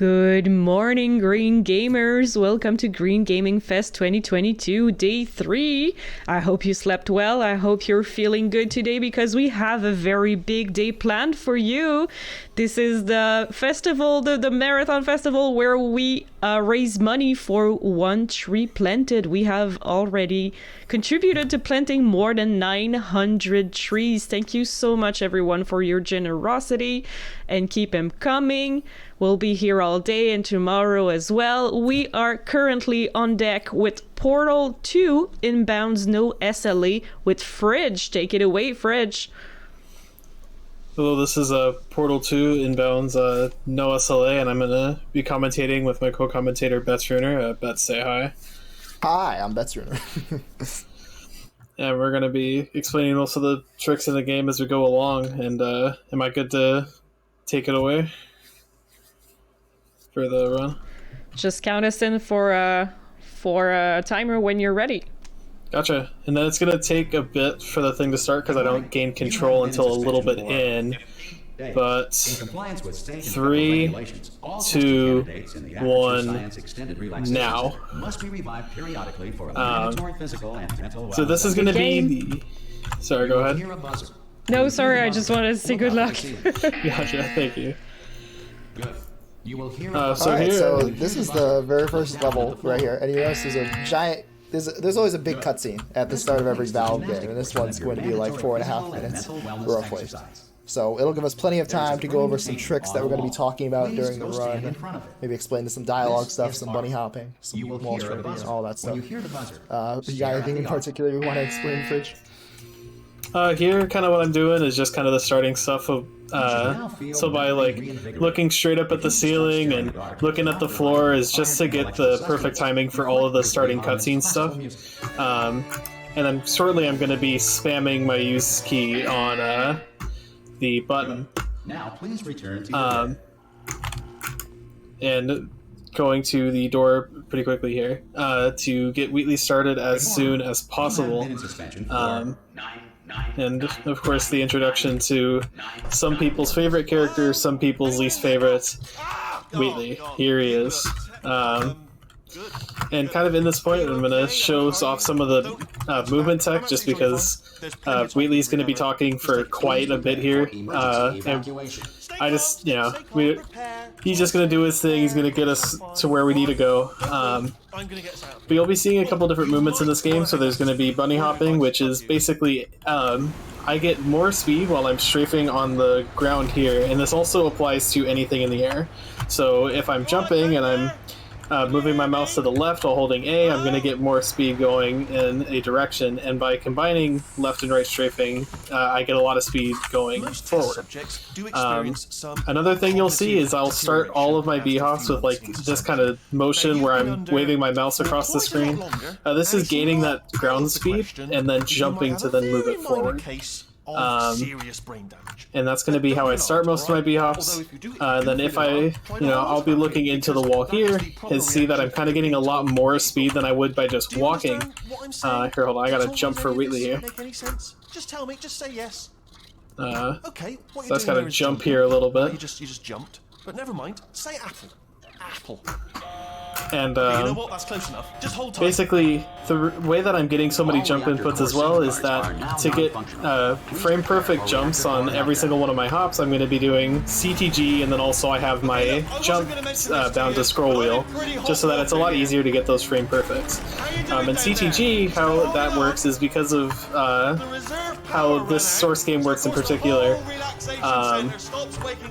Good morning, Green Gamers. Welcome to Green Gaming Fest 2022, Day 3. I hope you slept well. I hope you're feeling good today because we have a very big day planned for you. This is the festival, the marathon festival where we raise money for one tree planted. We have already contributed to planting more than 900 trees. Thank you so much, everyone, for your generosity, and keep them coming. We'll be here all day and tomorrow as well. We are currently on deck with Portal 2 inbounds, no SLA with Fridge. Take it away, Fridge. Hello, this is Portal 2 inbounds, no SLA, and I'm going to be commentating with my co-commentator, Bets Runer. Bets, say hi. Hi, I'm Bets Runer. And we're going to be explaining most of the tricks in the game as we go along, and am I good to take it away for the run? Just count us in for a timer when you're ready. Gotcha. And then it's going to take a bit for the thing to start because I don't gain control until a little bit in. But 3, 2, 1, now. So this is going to be the... Sorry, go ahead. No, sorry, I just wanted to say good luck. Gotcha, thank you. So this is the very first level right here, and you notice there's a giant. There's always a big cutscene at the start of every Valve game, and this one's going to be like 4.5 minutes, roughly. So it'll give us plenty of time to go over some tricks that we're going to be talking about during the run, and maybe explain some dialogue stuff, some bunny hopping, some wall stripping, and all that stuff. You got anything in particular you want to explain, Fridge? Here, kind of what I'm doing is just kind of the starting stuff of, so by like looking straight up at the ceiling and looking at the floor is just to get the perfect timing for all of the starting cutscene stuff. And then shortly I'm going to be spamming my use key on the button. Now please return to and going to the door pretty quickly here to get Wheatley started as soon as possible. And of course the introduction to some people's favorite character, some people's least favorite, Wheatley. Here he is. And kind of in this point I'm going to show off some of the movement tech just because Wheatley's going to be talking for quite a bit here. And I just, he's just going to do his thing. He's going to get us to where we need to go. But you'll be seeing a couple different movements in this game. So there's going to be bunny hopping, which is basically I get more speed while I'm strafing on the ground here. And this also applies to anything in the air. So if I'm jumping and I'm moving my mouse to the left while holding A, I'm going to get more speed going in a direction, and by combining left and right strafing, I get a lot of speed going forward. Another thing you'll see is I'll start all of my B-hops with like this kind of motion where I'm waving my mouse across the screen. This is gaining that ground speed and then jumping to then move it forward. And that's going to be how I start most of my B-hops. Then if I'll be looking into the wall here and see that I'm kind of getting a lot more speed than I would by just walking. Here, hold on, I gotta jump for Wheatley here. Just tell me, just say yes. Okay, so I just gotta jump here a little bit. You just jumped, but never mind. Say apple. Apple. And you know what? That's close enough. Just hold tight. Basically, the way that I'm getting so many jump inputs as well is that to get frame perfect jumps on every single one of my hops, I'm going to be doing CTG, and then also I have my jump bound to scroll wheel, just so that it's a lot easier to get those frame perfects. And CTG, how that works is because of how this source game works in particular.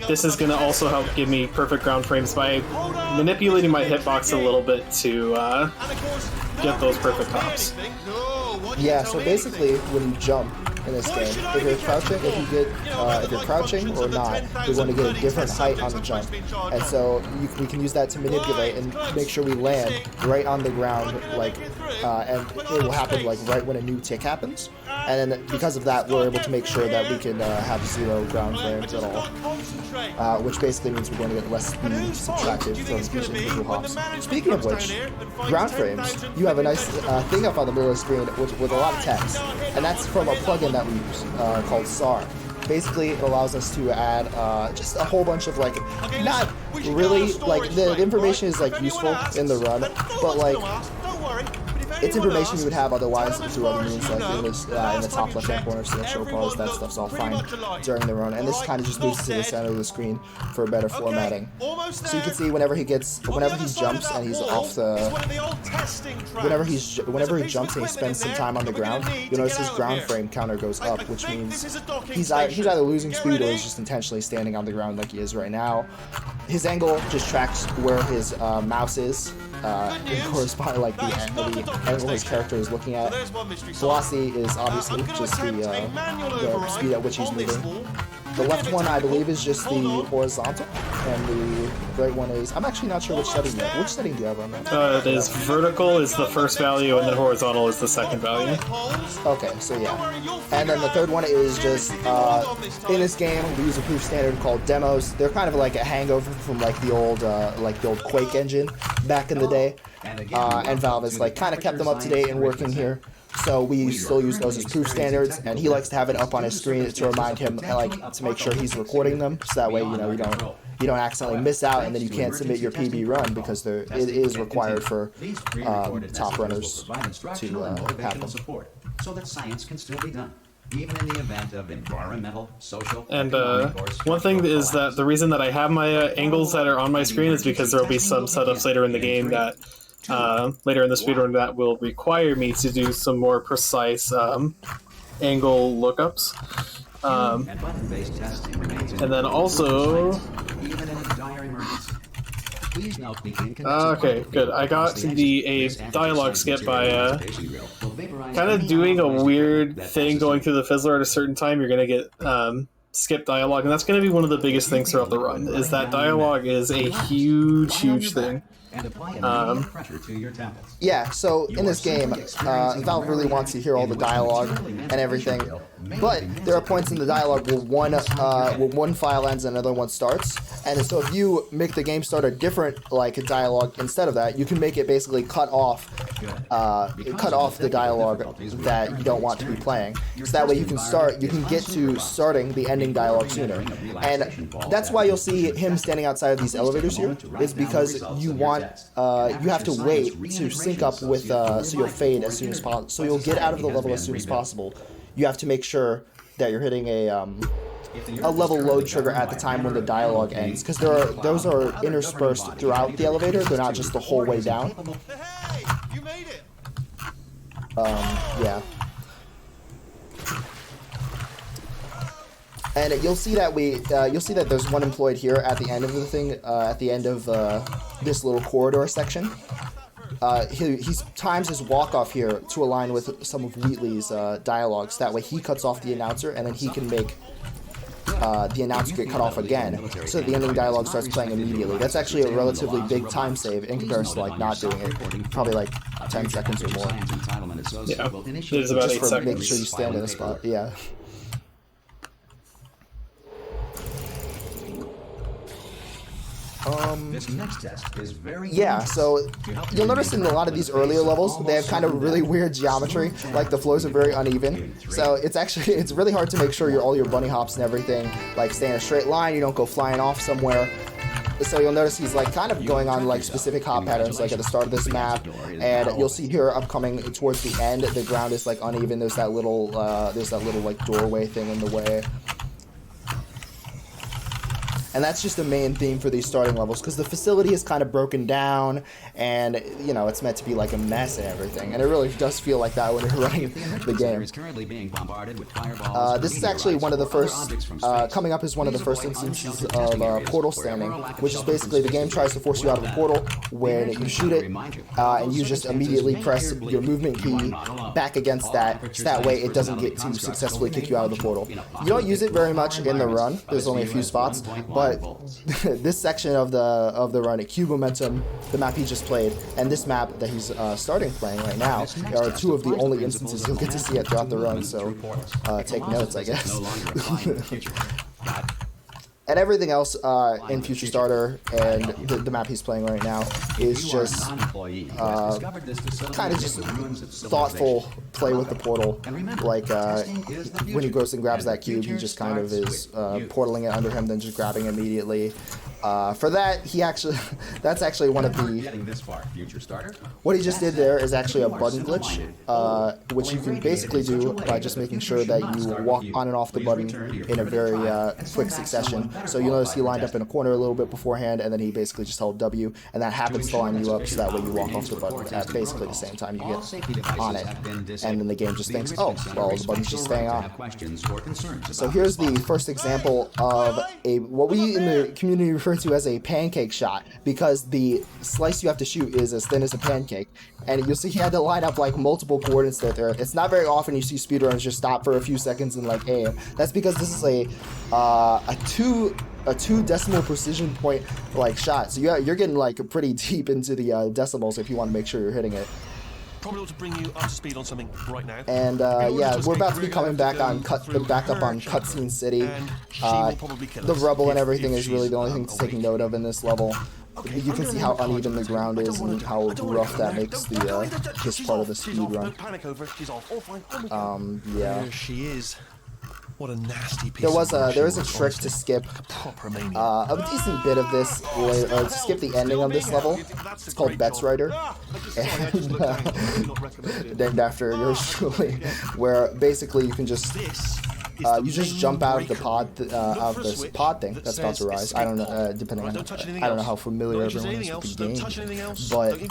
This is going to also help give me perfect ground frames by manipulating my hitbox a little bit to get those perfect hops. Yeah, so basically when you jump in this game, if you're crouching or not, you're going to get a different height on the jump, and so we can use that to manipulate and make sure we land right on the ground, and it will happen like right when a new tick happens, and then because of that we're able to make sure that we can have 0 ground frames at all, which basically means we're going to get less speed subtracted from each individual hops. Speaking of which, ground frames, you have a nice thing up on the middle of the screen with a lot of text, and that's from a plugin that we use called SAR. basically it allows us to add just a whole bunch of like, not really, like the information is like useful in the run, but like it's information you would have otherwise through other means, like in the top left-hand corner, so show pause, that stuff's all fine during the run, and this kind of just moves to the center of the screen for better formatting. So you can see whenever he jumps and he's off the, whenever he jumps and he spends some time on the ground, you'll notice his ground frame counter goes up, which means he's either losing speed or he's just intentionally standing on the ground like he is right now. His angle just tracks where his mouse is. It corresponds like the angle his character is looking at. Velocity is obviously just the speed at which he's moving. The left one, I believe, is just the horizontal, and the right one is, I'm actually not sure which setting you have. Which setting do you have on that? It is vertical is the first value, and then horizontal is the second value. Okay, so yeah. And then the third one is just, in this game, we use a proof standard called demos. They're kind of like a hangover from like the old Quake engine back in the day. And Valve has like kind of kept them up to date and working here. So we still use those as proof standards, and he likes to have it up on his screen to remind him, like, to make sure he's recording them, so that way, you know, you don't accidentally miss out, and then you can't submit your PB run, because it is required for top runners to have them. So that science can still be done, even in the event of environmental, social, and one thing is that the reason that I have my angles that are on my screen is because there will be some setups later in the game that later in the speedrun that will require me to do some more precise angle lookups. And then also... Okay, good. I got a dialogue skip by kind of doing a weird thing going through the fizzler at a certain time. You're going to get skip dialogue, and that's going to be one of the biggest things throughout the run, is that dialogue is a huge thing. Yeah, so in this game, Valve really wants to hear all the dialogue and everything, but there are points in the dialogue where one file ends and another one starts, and so if you make the game start a different dialogue instead of that, you can make it basically cut off the dialogue that you don't want to be playing, so that way you can get to starting the ending dialogue sooner. And that's why you'll see him standing outside of these elevators here, is because you have to wait to sync up with, so you'll fade as soon as possible, so you'll get out of the level as soon as possible. You have to make sure that you're hitting a level load trigger at the time when the dialogue ends, because those are interspersed throughout the elevator. They're not just the whole way down. Yeah. And you'll see that there's one employed here at the end of the thing, at the end of this little corridor section. He times his walk-off here to align with some of Wheatley's dialogues. That way he cuts off the announcer, and then he can make the announcer get cut off again, so that the ending dialogue starts playing immediately. That's actually a relatively big time save in comparison to not doing it. Probably 10 seconds or more. Yeah, it is about 8 just for seconds. making sure you stand in a spot. Yeah. Yeah, so you'll notice in a lot of these earlier levels, they have kind of really weird geometry, like the floors are very uneven, so it's really hard to make sure all your bunny hops and everything stay in a straight line, you don't go flying off somewhere. So you'll notice he's kind of going on specific hop patterns at the start of this map, and you'll see here upcoming towards the end, the ground is uneven. There's that little doorway thing in the way. And that's just the main theme for these starting levels, because the facility is kind of broken down, and it's meant to be a mess and everything, and it really does feel like that when you're running the game. This is actually one of the first, coming up is one of the first instances of portal standing, which is basically the game tries to force you out of a portal when you shoot it, and you just immediately press your movement key back against that, so that way it doesn't get to successfully kick you out of the portal. You don't use it very much in the run, there's only a few spots, but this section of the run at Cube Momentum, the map he just played, and this map that he's starting playing right now, are two of the only instances you'll get to see it throughout the run, so take notes, I guess. And everything else in Future Starter and the map he's playing right now is just kind of just thoughtful play with the portal. Like when he goes and grabs that cube, he just kind of is portaling it under him, then just grabbing immediately. For that, that's actually one of the, what he just did there is actually a button glitch, which you can basically do by just making sure that you walk on and off the button in a very quick succession. So you'll notice he lined up in a corner a little bit beforehand, and then he basically just held W, and that happens to line you up so that way you walk off the button at basically the same time you get on it. And then the game just thinks, oh, well, the button's just staying on. So here's the first example of what we in the community refer to as a pancake shot, because the slice you have to shoot is as thin as a pancake, and you'll see he had to line up like multiple coordinates there. It's not very often you see speedrunners just stop for a few seconds and like aim. That's because this is a 2 decimal precision point like shot, so you're getting like pretty deep into the decimals if you want to make sure you're hitting it. Probably ought to bring you up to speed on something right now. And yeah, we're about to be coming back up on Cutscene City. The rubble and everything is really the only thing to take note of in this level. You can see how uneven the ground is and how rough that makes this part of the speed run. Yeah. There she is. What a nasty piece. There is a trick to skip a decent bit of this, to skip the ending of this level. It's called Bet's Rider, and named after yours truly, where basically you can just jump out of the pod thing that's about to rise. I don't know, I don't know how familiar everyone is with the game, but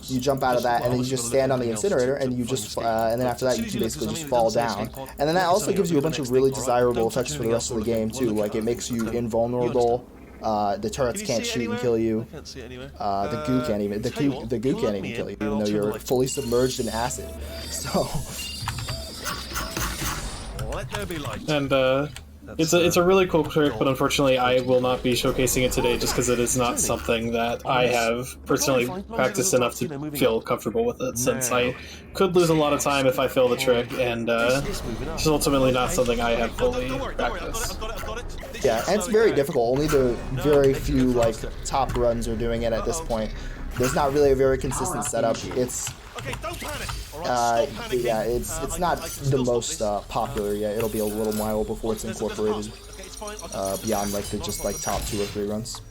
you jump out of that and then you just stand on the incinerator and you just and then after that you can basically just fall down. And then that also gives you a bunch of really desirable effects for the rest of the game too. Like it makes you invulnerable. The turrets can't shoot and kill you. The goo can't even kill you, even though you're fully submerged in acid. So. And it's a really cool trick, but unfortunately I will not be showcasing it today just because it is not something that I have personally practiced enough to feel comfortable with it, since I could lose a lot of time if I fail the trick, and it's ultimately not something I have fully practiced. Yeah, and it's very difficult. Only the very few like top runs are doing it at this point. There's not really a very consistent setup. It's yeah, it's not the most popular yet. It'll be a little while before it's incorporated beyond like the just like top 2 or 3 runs.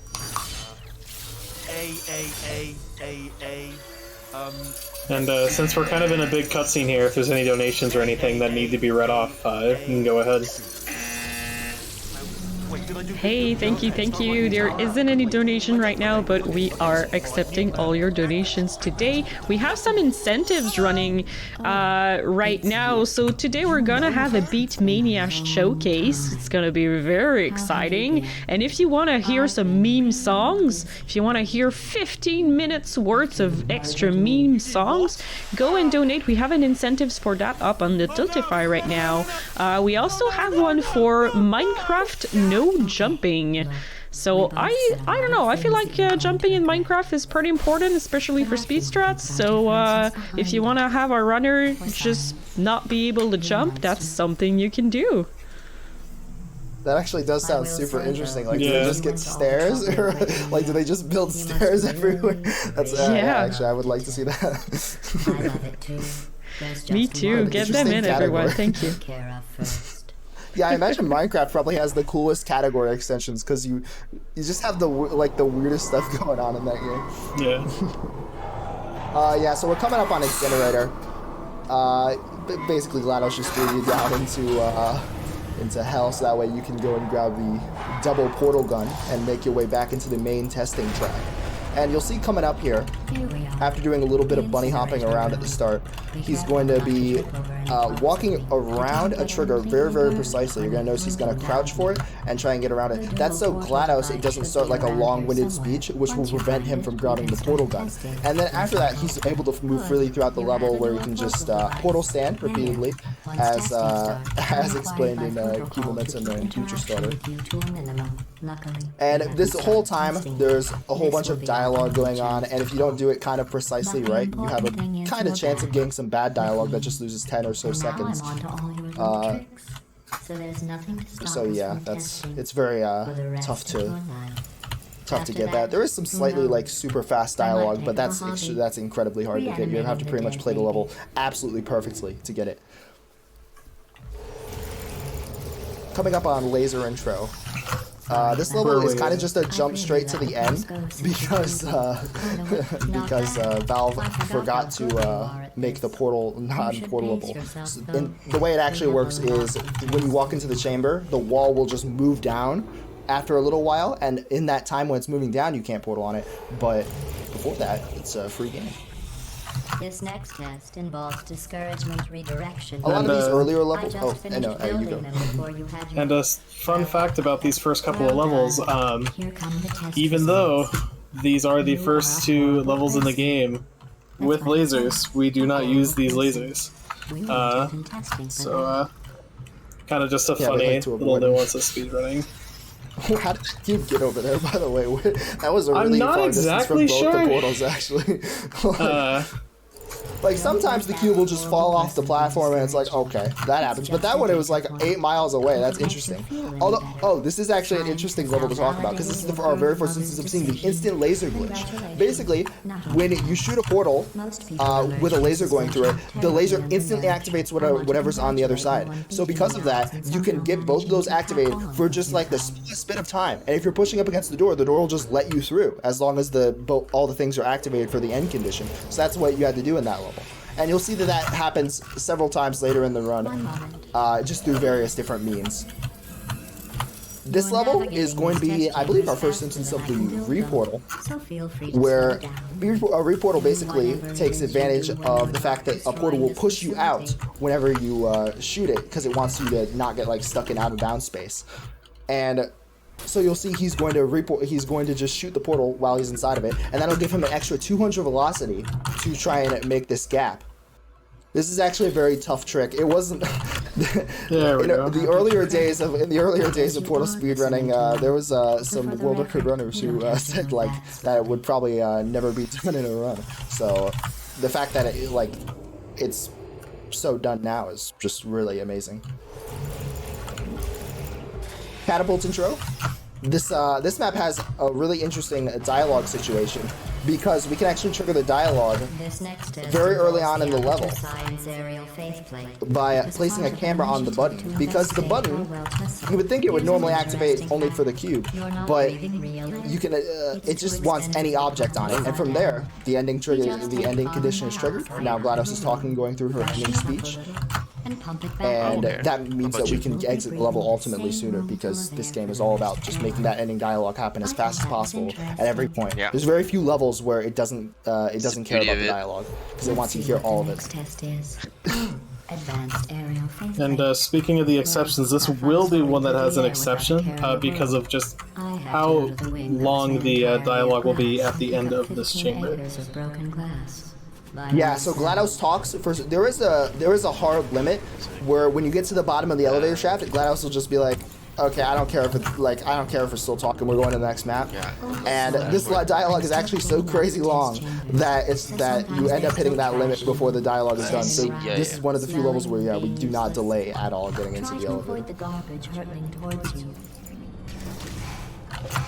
And since we're kind of in a big cutscene here, if there's any donations or anything that need to be read off, you can go ahead. Hey, thank you. There isn't any donation right now, but we are accepting all your donations today. We have some incentives running right now. So today we're gonna have a Beat Mania showcase. It's gonna be very exciting. And if you want to hear some meme songs, if you want to hear 15 minutes worth of extra meme songs, go and donate. We have an incentives for that up on the Tiltify right now. We also have one for Minecraft No Jumping. So I don't know, I feel like jumping in Minecraft is pretty important, especially for speed strats. So if you want to have a runner just not be able to jump, that's something you can do. That actually does sound super interesting. Like, do they just get stairs, or like do they just build stairs everywhere? That's yeah. Actually, I would like to see that. Me too. Get them in, everyone. Thank you. Yeah, I imagine Minecraft probably has the coolest category extensions because you just have the weirdest stuff going on in that game. Yeah. Yeah. So we're coming up on Incinerator. Basically, GLaDOS just threw you down into hell, so that way you can go and grab the double portal gun and make your way back into the main testing track. And you'll see coming up here, after doing a little bit of bunny hopping around at the start, he's going to be walking around a trigger very, very precisely. You're going to notice he's going to crouch for it and try and get around it. That's so GLaDOS it doesn't start like a long-winded speech, which will prevent him from grabbing the portal gun. And then after that, he's able to move freely throughout the level, where he can just portal stand repeatedly, as explained in Key Momentum and Future Starter. And this whole time, there's a whole bunch of dialogue going on, and if you don't do it kind of precisely right, you have a kind of chance of getting some bad dialogue that just loses 10 or so seconds. So there's nothing to stop So us yeah, from testing it's very for the rest tough of your to life. After get that. There is some slightly like super fast dialogue, but that's incredibly hard to get. You have to pretty much play the level absolutely perfectly to get it. Coming up on laser intro. This level is kind of just a jump straight to the end because Valve forgot to make the portal non-portable. And the way it actually works is when you walk into the chamber, the wall will just move down after a little while, and in that time when it's moving down, you can't portal on it. But before that, it's a free game. This next test involves discouragement redirection. A lot of these earlier levels. Oh, I know. You go. And a fun fact about these first couple of levels, even though these are the first 2 levels in the game with lasers, we do not use these lasers. So, kind of just a funny little nuance of speedrunning. How did you get over there, by the way? That was a really far distance from both the portals, actually. Like, sometimes the cube will just fall off the platform and it's like, okay, that happens. But that one, it was like 8 miles away. That's interesting. Although, this is actually an interesting level to talk about because this is our very first instance of seeing the instant laser glitch. Basically, when you shoot a portal with a laser going through it, the laser instantly activates whatever's on the other side. So because of that, you can get both of those activated for just like the smallest bit of time. And if you're pushing up against the door will just let you through as long as all the things are activated for the end condition. So that's what you had to do in that level. And you'll see that happens several times later in the run, just through various different means. This level is going to be, I believe, our first instance of the reportal, where a reportal basically takes advantage of the fact that a portal will push you out whenever you shoot it, because it wants you to not get like stuck in out of bounds space. And so you'll see he's going to just shoot the portal while he's inside of it, and that'll give him an extra 200 velocity to try and make this gap. This is actually a very tough trick. It wasn't in the earlier days of portal speedrunning. There was some world record runners who said like that it would probably never be done in a run. So the fact that it's so done now is just really amazing. Catapult intro. This map has a really interesting dialogue situation because we can actually trigger the dialogue very early on in the level by placing a camera on the button. Because the button, you would think it would normally activate only for the cube, but you can it just wants any object on it, and from there the ending condition is triggered. Now GLaDOS is talking, going through her ending speech. And that means that we can exit the level ultimately sooner, because this game is all about just making that ending dialogue happen as fast as possible at every point. Yeah. There's very few levels where it doesn't care about the dialogue, because it wants you to hear all of it. And speaking of the exceptions, this will be one that has an exception because of just how long the dialogue will be at the end of this chamber. Yeah, so GLaDOS talks first. There is a hard limit where when you get to the bottom of the elevator shaft, GLaDOS will just be like, okay, I don't care if we're still talking. We're going to the next map. And this dialogue is actually so crazy long that you end up hitting that limit before the dialogue is done. So this is one of the few levels where we do not delay at all getting into the elevator.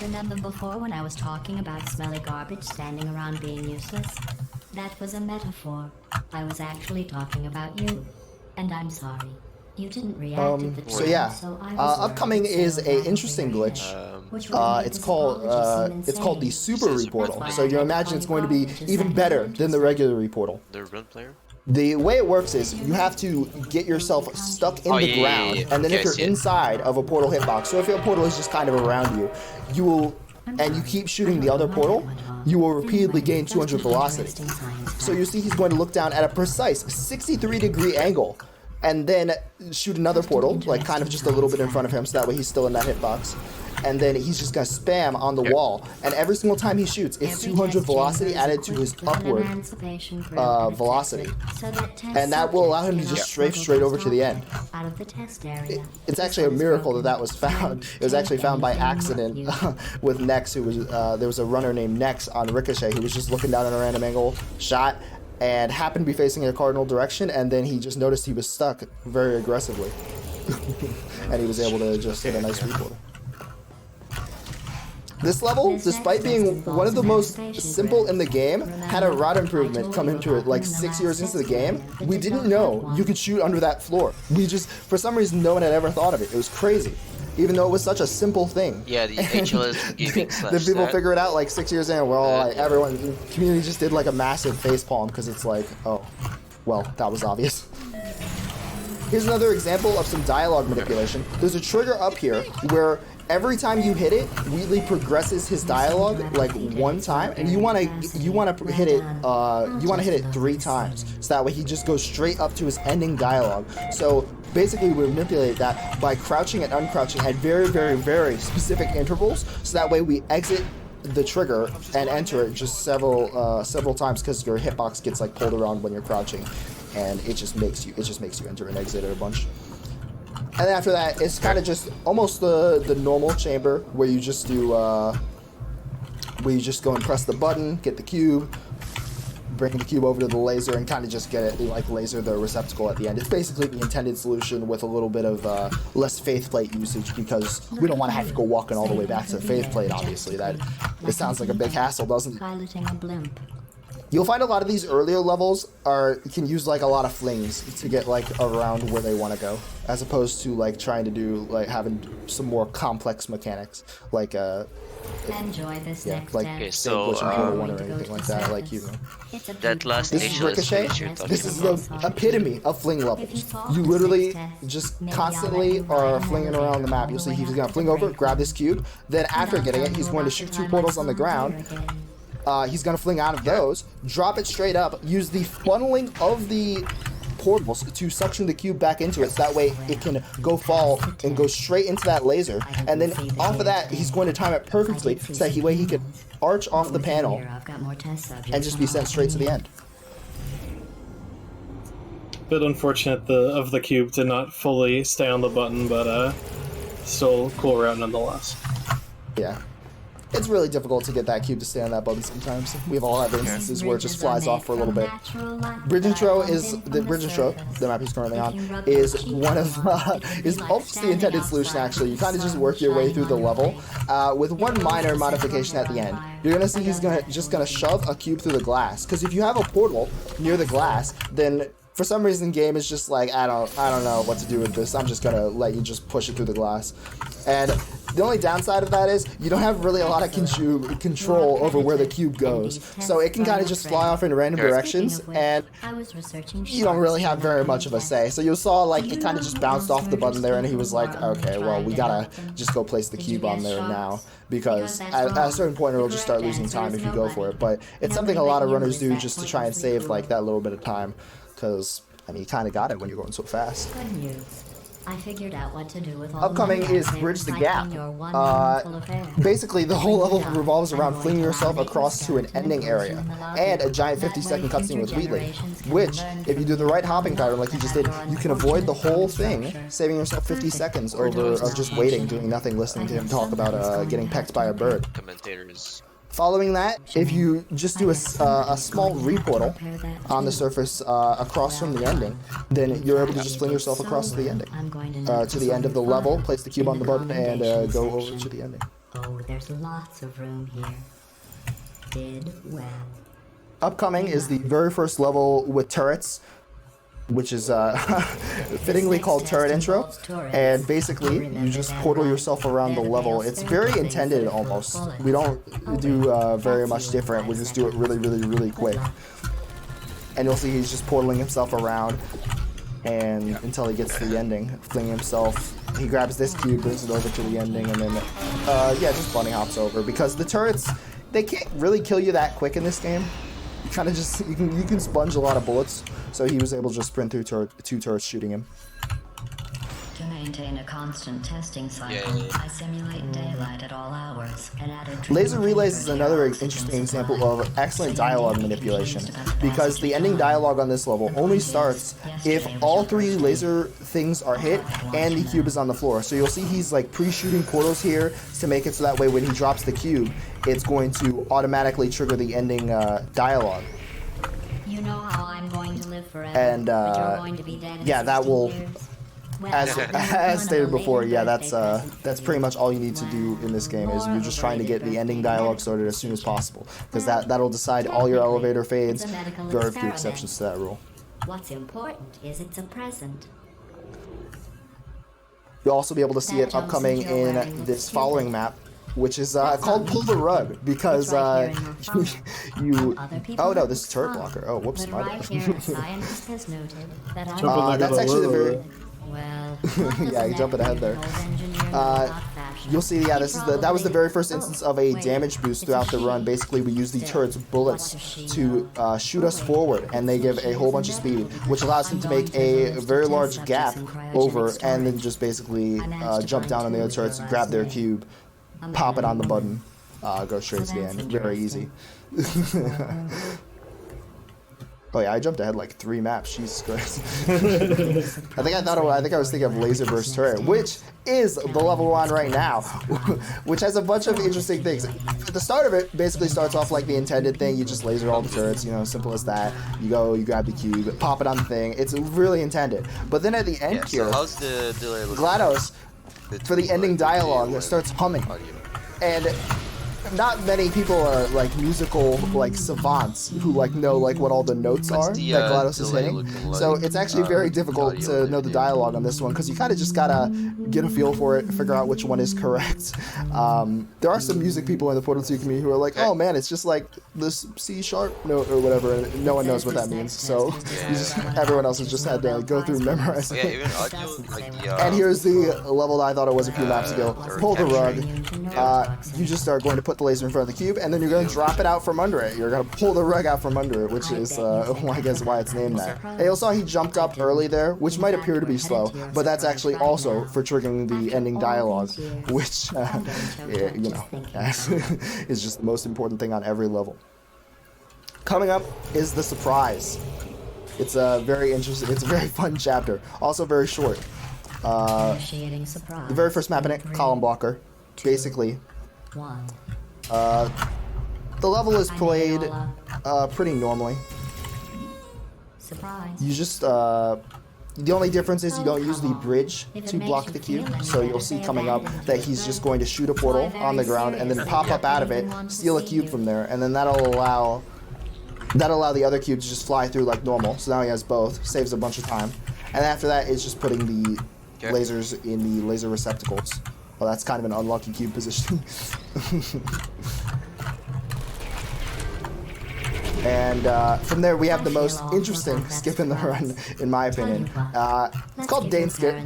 Remember before when I was talking about smelly garbage standing around being useless? That was a metaphor. I was actually talking about you. And I'm sorry. You didn't react at the time, so yeah, so I was upcoming is a interesting glitch. It's called the Super Reportal. So you imagine it's going to be even better than the regular Reportal. The run player? The way it works is you have to get yourself stuck in the ground, and then if you're inside of a portal hitbox, so if your portal is just kind of around you, and you keep shooting the other portal, you will repeatedly gain 200 velocity. So you see he's going to look down at a precise 63-degree angle, and then shoot another portal, like kind of just a little bit in front of him, so that way he's still in that hitbox. And then he's just gonna spam on the wall, and every single time he shoots, it's 200 velocity added to his upward velocity, and that will allow him to just strafe straight over to the end. It's actually a miracle that was found. It was actually found by accident with Nex, who was there was a runner named Nex on Ricochet who was just looking down at a random angle, shot, and happened to be facing a cardinal direction, and then he just noticed he was stuck very aggressively. and he was able to just hit a nice reporter. This level, despite being one of the most simple in the game, had a rod improvement come into it like 6 years into the game. We didn't know you could shoot under that floor. We just, for some reason, no one had ever thought of it. It was crazy. Even though it was such a simple thing. Yeah, the HLS gaming Then people figure it out like 6 years in. Well, like, everyone, the community just did like a massive facepalm because it's like, oh, well, that was obvious. Here's another example of some dialogue manipulation. There's a trigger up here where every time you hit it, Wheatley progresses his dialogue like one time, and you wanna hit it 3 times, so that way he just goes straight up to his ending dialogue. So basically, we manipulate that by crouching and uncrouching at very, very, very specific intervals, so that way we exit the trigger and enter it just several times, because your hitbox gets like pulled around when you're crouching, and it just makes you enter and exit it a bunch. And then after that, it's kind of just almost the normal chamber where you just do where you just go and press the button, get the cube, bring the cube over to the laser, and kind of just get it like laser the receptacle at the end. It's basically the intended solution with a little bit of less faith plate usage, because we don't want to have to go walking all the way back to the faith plate. Obviously, it sounds like a big hassle, doesn't it? Piloting a blimp. You'll find a lot of these earlier levels can use like a lot of flings to get like around where they want to go, as opposed to like trying to do like having some more complex mechanics like Enjoy this next like Okay, say so, glitch in Halo 1 or anything like that, like you know. that last This is HLS Ricochet. footage you're talking This is about. the epitome of fling levels. You literally just constantly are flinging around the map. You'll see he's gonna fling over, grab this cube, then after getting it, he's going to shoot 2 portals on the ground. He's going to fling out of those, drop it straight up, use the funneling of the portals to suction the cube back into it, so that way it can fall and go straight into that laser. And then off of that, he's going to time it perfectly, so that way he can arch off the panel and just be sent straight to the end. Bit unfortunate of the cube to not fully stay on the button, but still cool route nonetheless. Yeah. It's really difficult to get that cube to stay on that button sometimes. We've all had instances where it just flies off for a little bit. Bridge Intro, the map he's currently on, is is almost the intended solution actually. You kind of just work your way through the level with one minor modification at the end. You're gonna see he's just gonna shove a cube through the glass, because if you have a portal near the glass, then for some reason, game is just like, I don't know what to do with this. I'm just gonna let you just push it through the glass. And the only downside of that is you don't have really a lot of control over where the cube goes. So it can kind of just fly off in random directions, and you don't really have very much of a say. So you saw like it kind of just bounced off the button there, and he was like, okay, well, we gotta just go place the cube on there now, because at a certain point it'll just start losing time if you go for it. But it's something a lot of runners do just to try and save like that little bit of time. Because, I mean, you kind of got it when you're going so fast. Good news. I figured out what to do with all Upcoming is Bridge the Gap. Basically, the whole level revolves around flinging yourself across to an ending area, and a giant 50-second cutscene with Wheatley, which, if you do the right hopping pattern like you just did, you can avoid the whole thing, saving yourself 50 seconds of just waiting, doing nothing, listening to him talk about getting pecked by a bird. Commentators. Following that, if you just do a small reportal on the surface across from the ending, then you're able to just fling yourself across to the ending. To the end of the level, place the cube on the button, and go over to the ending. Oh, there's lots of room here. Did well. Upcoming is the very first level with turrets, which is fittingly called Turret Intro, and basically you just portal yourself around the level. It's very intended almost. We don't do very much different, we just do it really, really, really quick. And you'll see he's just portaling himself around and until he gets to the ending, flinging himself. He grabs this cube, brings it over to the ending, and then yeah, just bunny hops over, because the turrets, they can't really kill you that quick in this game. You kind of just, you can sponge a lot of bullets, so he was able to just sprint through 2 turrets shooting him. To maintain a constant testing cycle, I simulate daylight at all hours and add Laser relays is another interesting example of excellent dialogue manipulation, because the ending dialogue on this level only starts if all 3 laser things are hit and the cube is on the floor. So you'll see he's like pre-shooting portals here to make it so that way when he drops the cube, it's going to automatically trigger the ending dialogue. You know how I'm going to live forever, And but you're going to be dead in yeah, that 60 will years. As stated before, yeah, that's pretty much all you need to do in this game. Is you're just trying to get the ending dialogue started as soon as possible, because that'll decide all your elevator fades. Very few exceptions to that rule. What's important is it's a present. You'll also be able to see it upcoming in this following map, which is called Pull the Rug, because you... Oh no, this is turret blocker. Oh, whoops, my bad. That's actually the very... Well, yeah, you're jumping ahead there. You'll see, yeah, that was the very first instance of a damage boost throughout the run. Basically, we use the turret's bullets to shoot us forward, and they give a whole bunch of speed, which allows them to make a very large gap over, and then just basically jump down on the other turrets, grab their cube, pop it on the button, go straight to the end. Very easy. Oh yeah, I jumped ahead like 3 maps. Jesus Christ. I think I was thinking of Laser Burst Turret, which is the level we're on right now, which has a bunch of interesting things. At the start of it, basically starts off like the intended thing. You just laser all the turrets, you know, simple as that. You go, you grab the cube, pop it on the thing. It's really intended. But then at the end here, how's the delay looking? GLaDOS, for the ending dialogue, it starts humming. And not many people are like musical like savants who like know like what all the notes are that GLaDOS is hitting. So it's actually very difficult to know the dialogue on this one, because you kind of just gotta get a feel for it, figure out which one is correct. There are some music people in the Portal 2 community who are like, oh man, it's just like this C sharp note or whatever, and no one knows what that means. So everyone else has just had to go through memorizing. Yeah, even audio, like And here's the level that I thought it was a few laps ago. Pull the rug. You just are going to put the laser in front of the cube, and then you're going to drop it out from under it. You're going to pull the rug out from under it, which is, I guess, why it's named that. And you saw he jumped up early there, which might appear to be slow, but that's actually also for triggering the ending dialogue, which, you know, is just the most important thing on every level. Coming up is the surprise. It's a very interesting, it's a very fun chapter. Also very short. The very first map in it, Column Blocker. Basically, the level is played pretty normally. You just, the only difference is you don't use the bridge to block the cube, so you'll see coming up that he's just going to shoot a portal on the ground and then pop up out of it, steal a cube from there, and then that'll allow the other cube to just fly through like normal. So now he has both, saves a bunch of time. And after that, it's just putting the lasers in the laser receptacles. Well, that's kind of an unlucky cube position. And from there, we have the most interesting skip in the run, in my opinion. It's called Dane Skip.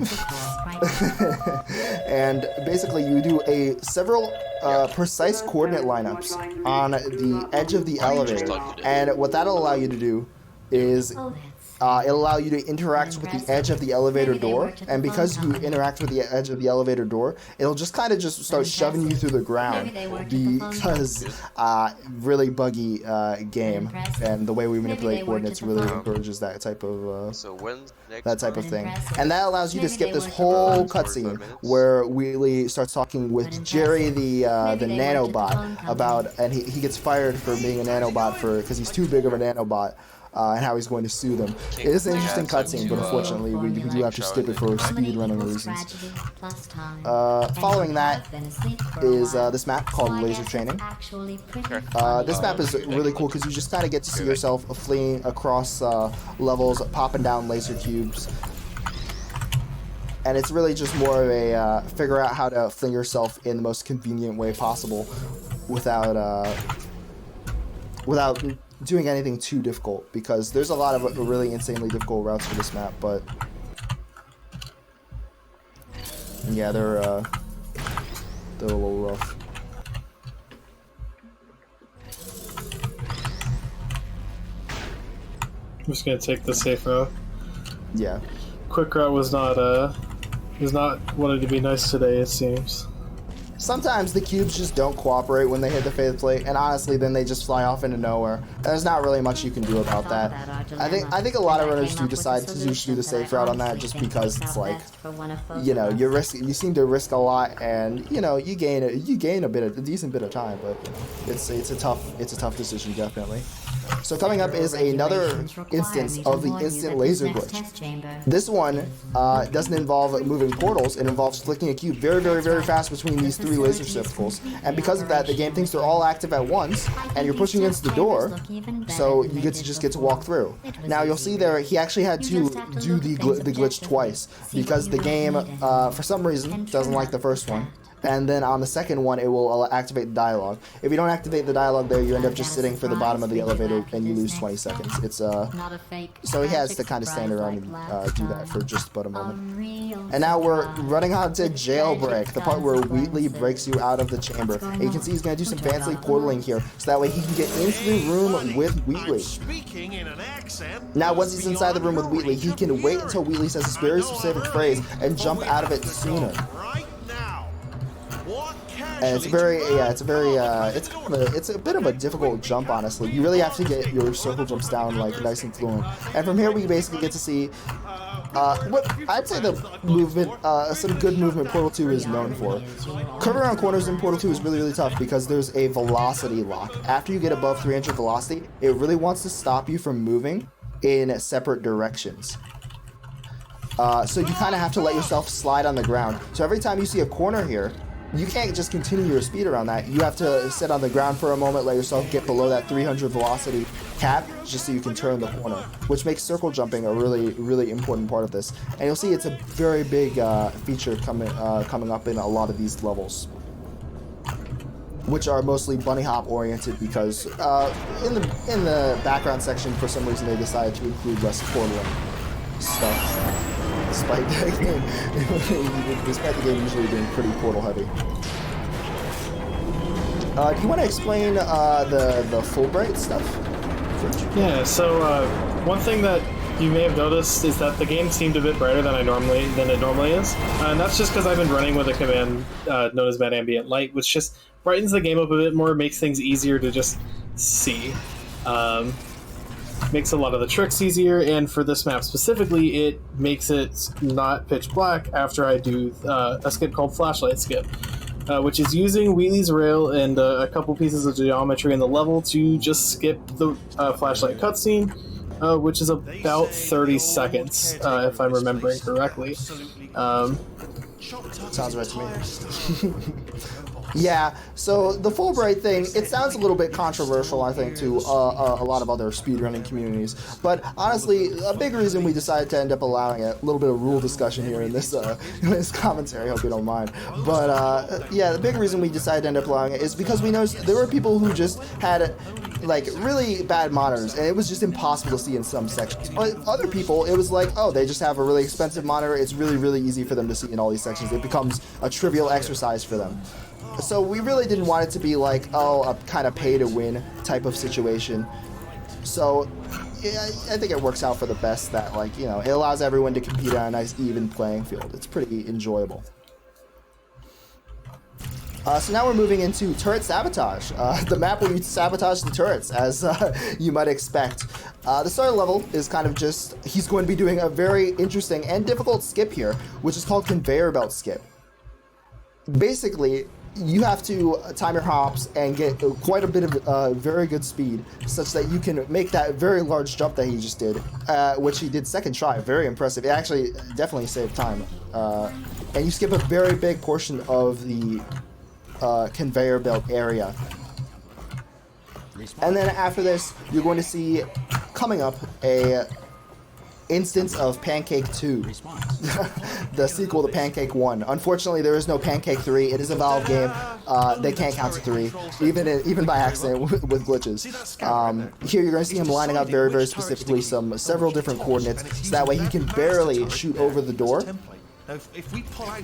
And basically, you do several precise coordinate lineups on the edge of the elevator. And what that'll allow you to do is it'll allow you to interact with the edge of the elevator door, and because you interact with the edge of the elevator door, it'll just kind of just start shoving you through the ground, because really buggy game, and the way we manipulate coordinates really encourages that type of thing. And that allows you to skip this whole cutscene where Wheatley starts talking with Jerry the nanobot and he gets fired for being a nanobot because he's too big of a nanobot. And how he's going to sue them. It is an interesting cutscene, but unfortunately we do have to skip it for speedrunning reasons. Following that is this map called Laser Training. This map is really cool because you just kind of get to see yourself fleeing across levels, popping down laser cubes. And it's really just more of a figure out how to fling yourself in the most convenient way possible without doing anything too difficult, because there's a lot of really insanely difficult routes for this map, but yeah, they're a little rough. I'm just gonna take the safe route. Yeah. Quick route was not wanted to be nice today, it seems. sometimes the cubes just don't cooperate when they hit the faith plate, and honestly, then they just fly off into nowhere. There's not really much you can do about that. I think a lot of runners do decide to just do the safe route on that, just because it's like, you know, you seem to risk a lot, and you know, you gain a decent bit of time, but it's a tough decision, definitely. So coming up is another instance of the instant laser glitch. This one doesn't involve moving portals. It involves flicking a cube very, very, very fast between these 3 laser circles. And because of that, the game thinks they're all active at once, and you're pushing against the door, so you just get to walk through. Now you'll see there, he actually had to do the glitch twice, because the game, for some reason, doesn't like the first one. And then on the second one, it will activate the dialogue. If you don't activate the dialogue there, you end up just sitting for the bottom of the elevator, and you lose 20 seconds. It's so he has to kind of stand around and do that for just about a moment. And now we're running on to Jailbreak, the part where Wheatley breaks you out of the chamber. And you can see he's going to do some fancy portaling here, so that way he can get into the room with Wheatley. Now, once he's inside the room with Wheatley, he can wait until Wheatley says a very specific phrase and jump out of it sooner. And it's a bit of a difficult jump, honestly. You really have to get your circle jumps down like nice and fluent. And from here we basically get to see what I'd say the movement, some good movement Portal 2 is known for. Curving around corners in Portal 2 is really, really tough because there's a velocity lock. After you get above 300 velocity, it really wants to stop you from moving in separate directions. So you kind of have to let yourself slide on the ground. So every time you see a corner here, you can't just continue your speed around that. You have to sit on the ground for a moment, let yourself get below that 300 velocity cap, just so you can turn the corner, which makes circle jumping a really, really important part of this. And you'll see it's a very big feature coming up in a lot of these levels, which are mostly bunny hop oriented, because in the background section, for some reason, they decided to include less portaling stuff. Despite the game usually being pretty portal heavy. Do you want to explain the Fulbright stuff? Yeah, so one thing that you may have noticed is that the game seemed a bit brighter than it normally is. And that's just because I've been running with a command known as Mad Ambient Light, which just brightens the game up a bit more, makes things easier to just see. Makes a lot of the tricks easier, and for this map specifically, it makes it not pitch black after I do a skip called Flashlight Skip, which is using Wheatley's rail and a couple pieces of geometry in the level to just skip the flashlight cutscene, which is about 30 seconds, if I'm remembering correctly. Sounds right to me. Yeah, so the Fulbright thing, it sounds a little bit controversial, I think, to a lot of other speedrunning communities. But honestly, a big reason we decided to end up allowing it, a little bit of rule discussion here in this commentary, hope you don't mind. But yeah, the big reason we decided to end up allowing it is because we noticed there were people who just had like really bad monitors, and it was just impossible to see in some sections. But other people, it was like, oh, they just have a really expensive monitor, it's really, really easy for them to see in all these sections. It becomes a trivial exercise for them. So we really didn't want it to be like, oh, a kind of pay-to-win type of situation. So yeah, I think it works out for the best that, like, you know, it allows everyone to compete on a nice, even playing field. It's pretty enjoyable. So now we're moving into Turret Sabotage, the map where you sabotage the turrets, as you might expect. The start level is kind of just, he's going to be doing a very interesting and difficult skip here, which is called Conveyor Belt Skip. Basically, you have to time your hops and get quite a bit of very good speed, such that you can make that very large jump that he just did, which he did second try. Very impressive. It actually definitely saved time. And you skip a very big portion of the conveyor belt area. And then after this, you're going to see coming up a instance of Pancake 2, the sequel to Pancake 1. Unfortunately, there is no Pancake 3. It is a Valve game. They can't count to 3, even by accident with glitches. Here you're going to see him lining up very, very specifically several different coordinates, so that way he can barely shoot over the door,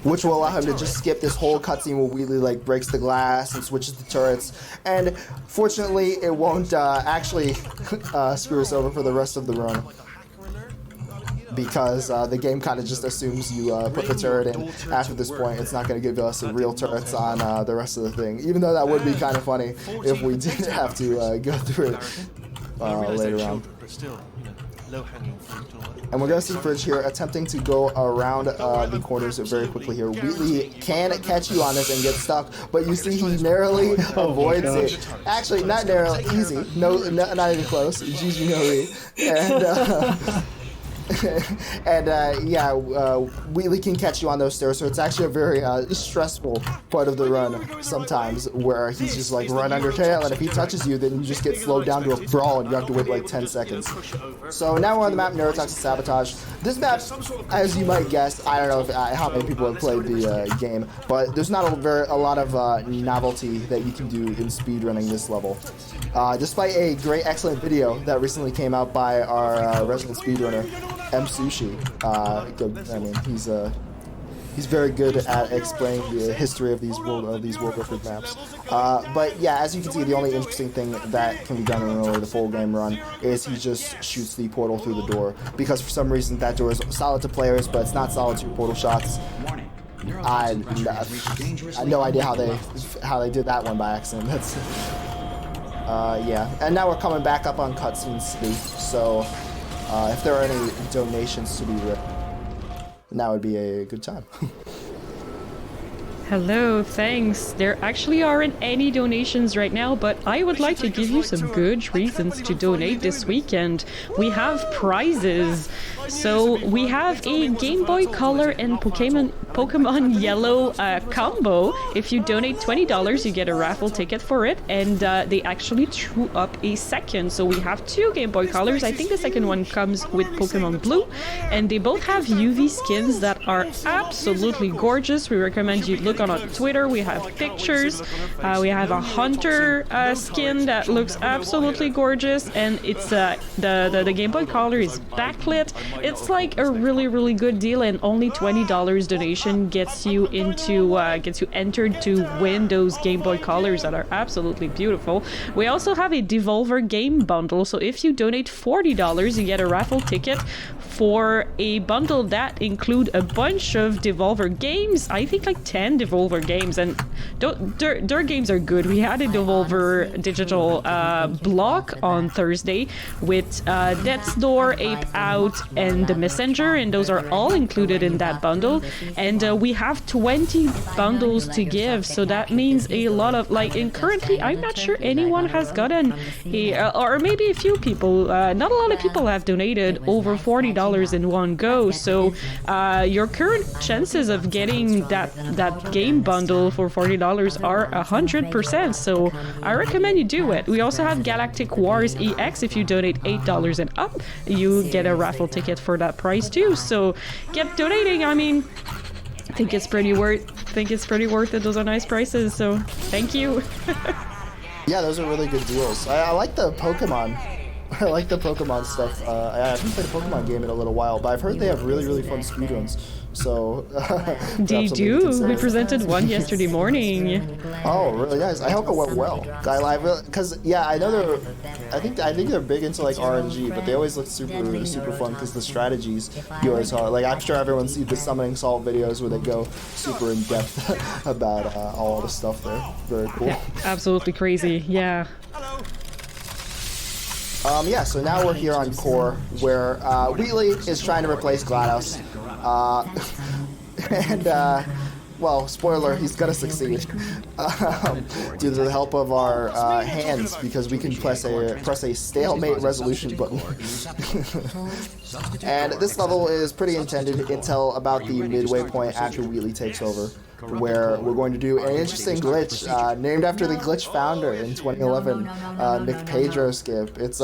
which will allow him to just skip this whole cutscene where Wheatley like breaks the glass and switches the turrets. And fortunately, it won't actually screw us over for the rest of the run. because the game kind of just assumes you put the turret in. After this point, it's not going to give us real turrets on the rest of the thing, even though that would be kind of funny if we did have to go through it later on. And we're going to see Fridge here attempting to go around the corners very quickly here. Wheatley can catch you on this and get stuck, but you see he narrowly avoids it. Actually, not narrowly, easy. No, not even close. GG no and yeah, Wheatley can catch you on those stairs, so it's actually a very stressful part of the run sometimes, where he's just like run under tail, and if he touches you, then you just get slowed down to a crawl, and you have to wait like 10 seconds. So now we're on the map Neurotoxic Sabotage. This map, as you might guess, I don't know if, how many people have played the game, but there's not a lot of novelty that you can do in speedrunning this level. Despite a great, excellent video that recently came out by our resident speedrunner, M Sushi. I mean, he's very good at explaining the history of these world record maps. But yeah, as you can see, the only interesting thing that can be done in the full game run is he just shoots the portal through the door, because for some reason that door is solid to players, but it's not solid to portal shots. I have no idea how they did that one by accident. That's yeah. And now we're coming back up on Cutscene City, so if there are any donations to be written, now would be a good time. Hello, thanks. There actually aren't any donations right now, but I would like to give you some good reasons to donate this weekend. We have prizes. So we have a Game Boy Color and Pokemon Yellow combo. If you donate $20, you get a raffle ticket for it, and they actually threw up a second. So we have 2 Game Boy Colors. I think the second one comes with Pokemon Blue, and they both have UV skins that are absolutely gorgeous. We recommend you look on our Twitter. We have pictures. We have a Hunter skin that looks absolutely gorgeous, and it's the Game Boy Color is backlit. It's like a really good deal, and only $20 donation gets you entered to win those Game Boy Colors that are absolutely beautiful. We also have a Devolver game bundle, so if you donate $40, you get a raffle ticket for a bundle that include a bunch of Devolver games. I think like 10 Devolver games, and their games are good. We had a Devolver digital block on Thursday with Death's Door, Ape Out, and The Messenger, and those are all included in that bundle. And we have 20 bundles to give, so that means a lot of, like, and currently I'm not sure anyone has gotten or maybe a few people, not a lot of people have donated over $40 in one go, so your current chances of getting that game bundle for $40 are 100%, so I recommend you do it. We also have Galactic Wars EX. If you donate $8 and up, you get a raffle ticket for that price too, so get donating. I mean, I think it's pretty worth it. Those are nice prices, so thank you. Yeah, those are really good deals. I like the Pokemon. I like the Pokemon stuff. I haven't played a Pokemon game in a little while, but I've heard they have really fun speedruns. So they do. We presented one yesterday morning. Oh, really nice. I hope it went well. Because yeah, I know I think they're big into like RNG, but they always look super fun because the strategies you always are. Like, I'm sure everyone's seen the Summoning Salt videos where they go super in depth about all the stuff there. Very cool. Yeah, absolutely crazy. Yeah. Yeah, so now we're here on Core, where Wheatley is trying to replace GLaDOS. Well, spoiler, he's gonna succeed due to the help of our hands, because we can press a stalemate resolution button. And this level is pretty intended until about the midway point after Wheatley takes over, where we're going to do an interesting glitch named after the glitch founder in 2011, Nick Pedro skip. It's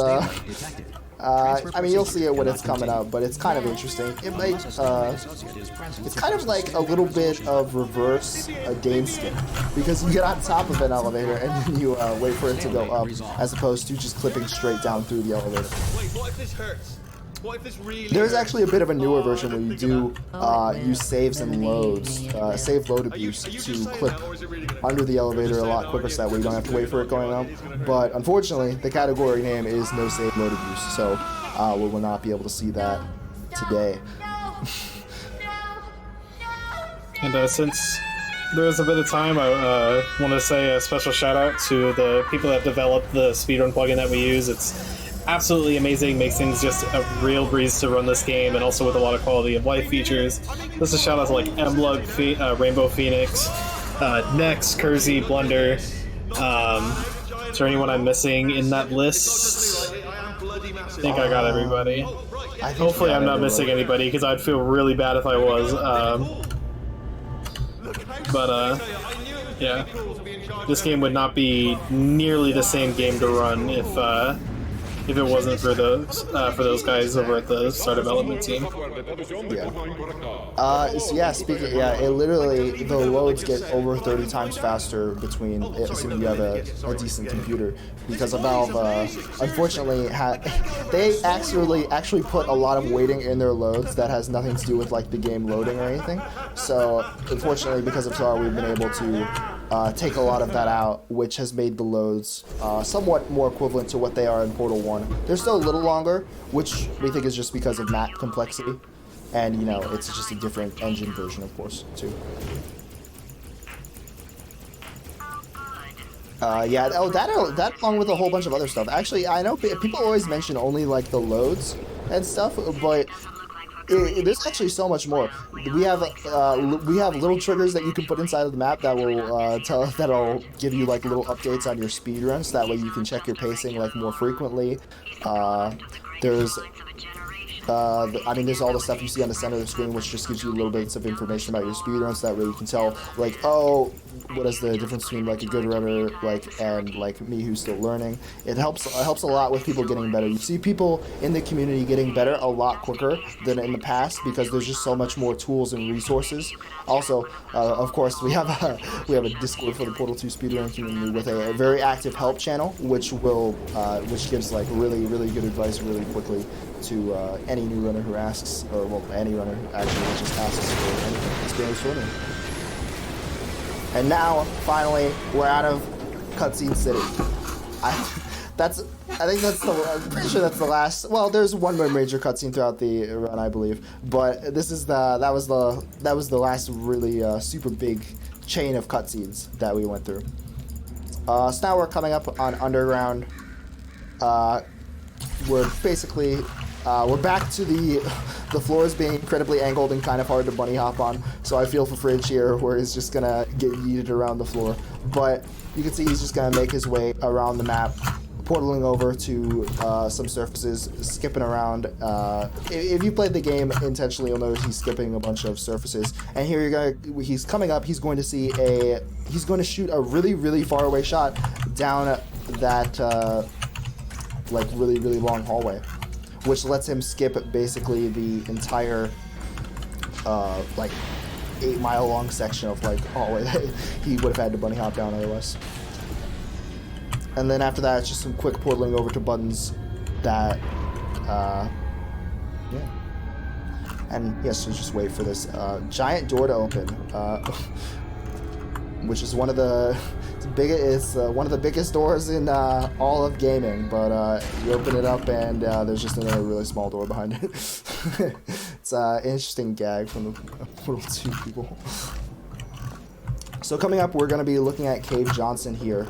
I mean, you'll see it when it's coming up, but it's kind of interesting. It might, it's kind of like a little bit of reverse Dane skip, because you get on top of an elevator and then you wait for it to go up, as opposed to just clipping straight down through the elevator. Wait, what if this hurts? What if this really There's actually a bit of a newer version where you do use saves and loads, save load abuse, to clip under the elevator a lot quicker, so that way you don't have to wait for it going up. But unfortunately, the category name is no save load abuse, so we will not be able to see that today. And since there was a bit of time, I want to say a special shout out to the people that developed the speedrun plugin that we use. It's absolutely amazing, makes things just a real breeze to run this game, and also with a lot of quality of life features. This is a shout out to like Mlug, Rainbow Phoenix, Nex, Kersey, Blunder. Is there anyone I'm missing in that list? I think I got everybody. Hopefully I'm not missing anybody, because I'd feel really bad if I was. Yeah. This game would not be nearly the same game to run if it wasn't for those guys over at the Star Development team. It literally, the loads get over 30 times faster between, assuming you have a decent computer, because of Valve, unfortunately, they actually put a lot of weighting in their loads that has nothing to do with like the game loading or anything. So, unfortunately, because of SLA, we've been able to take a lot of that out, which has made the loads somewhat more equivalent to what they are in Portal 1. They're still a little longer, which we think is just because of map complexity. And, you know, it's just a different engine version, of course, too. That along with a whole bunch of other stuff. Actually, I know people always mention only, like, the loads and stuff, but there's actually so much more. We have little triggers that you can put inside of the map that will that'll give you like little updates on your speed runs. So that way you can check your pacing like more frequently. There's all the stuff you see on the center of the screen, which just gives you little bits of information about your speedruns. That way you can tell, like, oh, what is the difference between like a good runner, and me who's still learning. It helps a lot with people getting better. You see people in the community getting better a lot quicker than in the past because there's just so much more tools and resources. Also, of course, we have a Discord for the Portal 2 speedrunning community with a very active help channel, which gives like really good advice really quickly to any new runner who asks, or well, any runner actually just asks for any experience running. And now, finally, we're out of Cutscene City. I'm pretty sure that's the last. Well, there's one more major cutscene throughout the run, I believe, but this is that was the last really super big chain of cutscenes that we went through. So now we're coming up on Underground. We're basically we're back to the floors being incredibly angled and kind of hard to bunny hop on. So I feel for Fridge here, where he's just gonna get yeeted around the floor. But you can see he's just gonna make his way around the map, portaling over to some surfaces, skipping around. If you played the game intentionally, you'll notice he's skipping a bunch of surfaces. And here he's coming up. He's going to shoot a really far away shot down that like really long hallway, which lets him skip basically the entire like 8-mile long section of like hallway that he would have had to bunny hop down otherwise. And then after that, it's just some quick portaling over to buttons that, yeah. And yes, so just wait for this giant door to open, which is one of the biggest doors in all of gaming. But you open it up, and there's just another really small door behind it. It's an interesting gag from the Portal 2 people. So coming up, we're going to be looking at Cave Johnson here.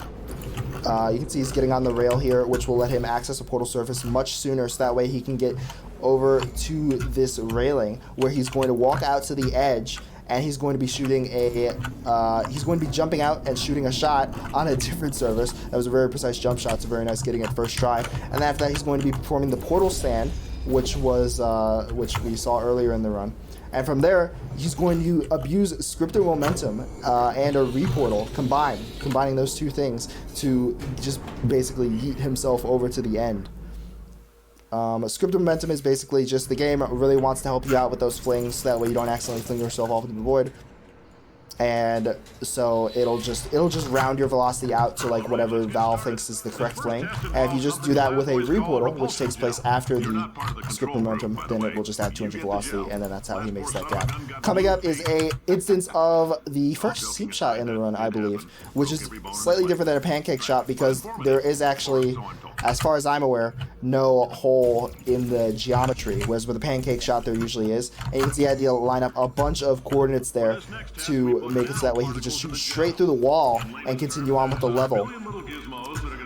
You can see he's getting on the rail here, which will let him access a portal surface much sooner, so that way he can get over to this railing, where he's going to walk out to the edge, and he's going to be shooting he's going to be jumping out and shooting a shot on a different surface. That was a very precise jump shot, so very nice getting it first try. And then after that, he's going to be performing the portal stand, which we saw earlier in the run. And from there, he's going to abuse scripted momentum and a reportal, combining those two things to just basically yeet himself over to the end. Scripted momentum is basically just the game really wants to help you out with those flings, so that way you don't accidentally fling yourself off into the void. And so it'll just round your velocity out to like whatever Valve thinks is the correct fling. And if you just do that with a reportal, which takes place after the script momentum, then it will just add 200 velocity, and then that's how he makes that gap. Coming up is a instance of the first seep shot in the run, I believe, which is slightly different than a pancake shot, because there is actually as far as I'm aware, no hole in the geometry, whereas with a pancake shot there usually is. And you can see I had to line up a bunch of coordinates there to make it so that way he could just shoot straight through the wall and continue on with the level.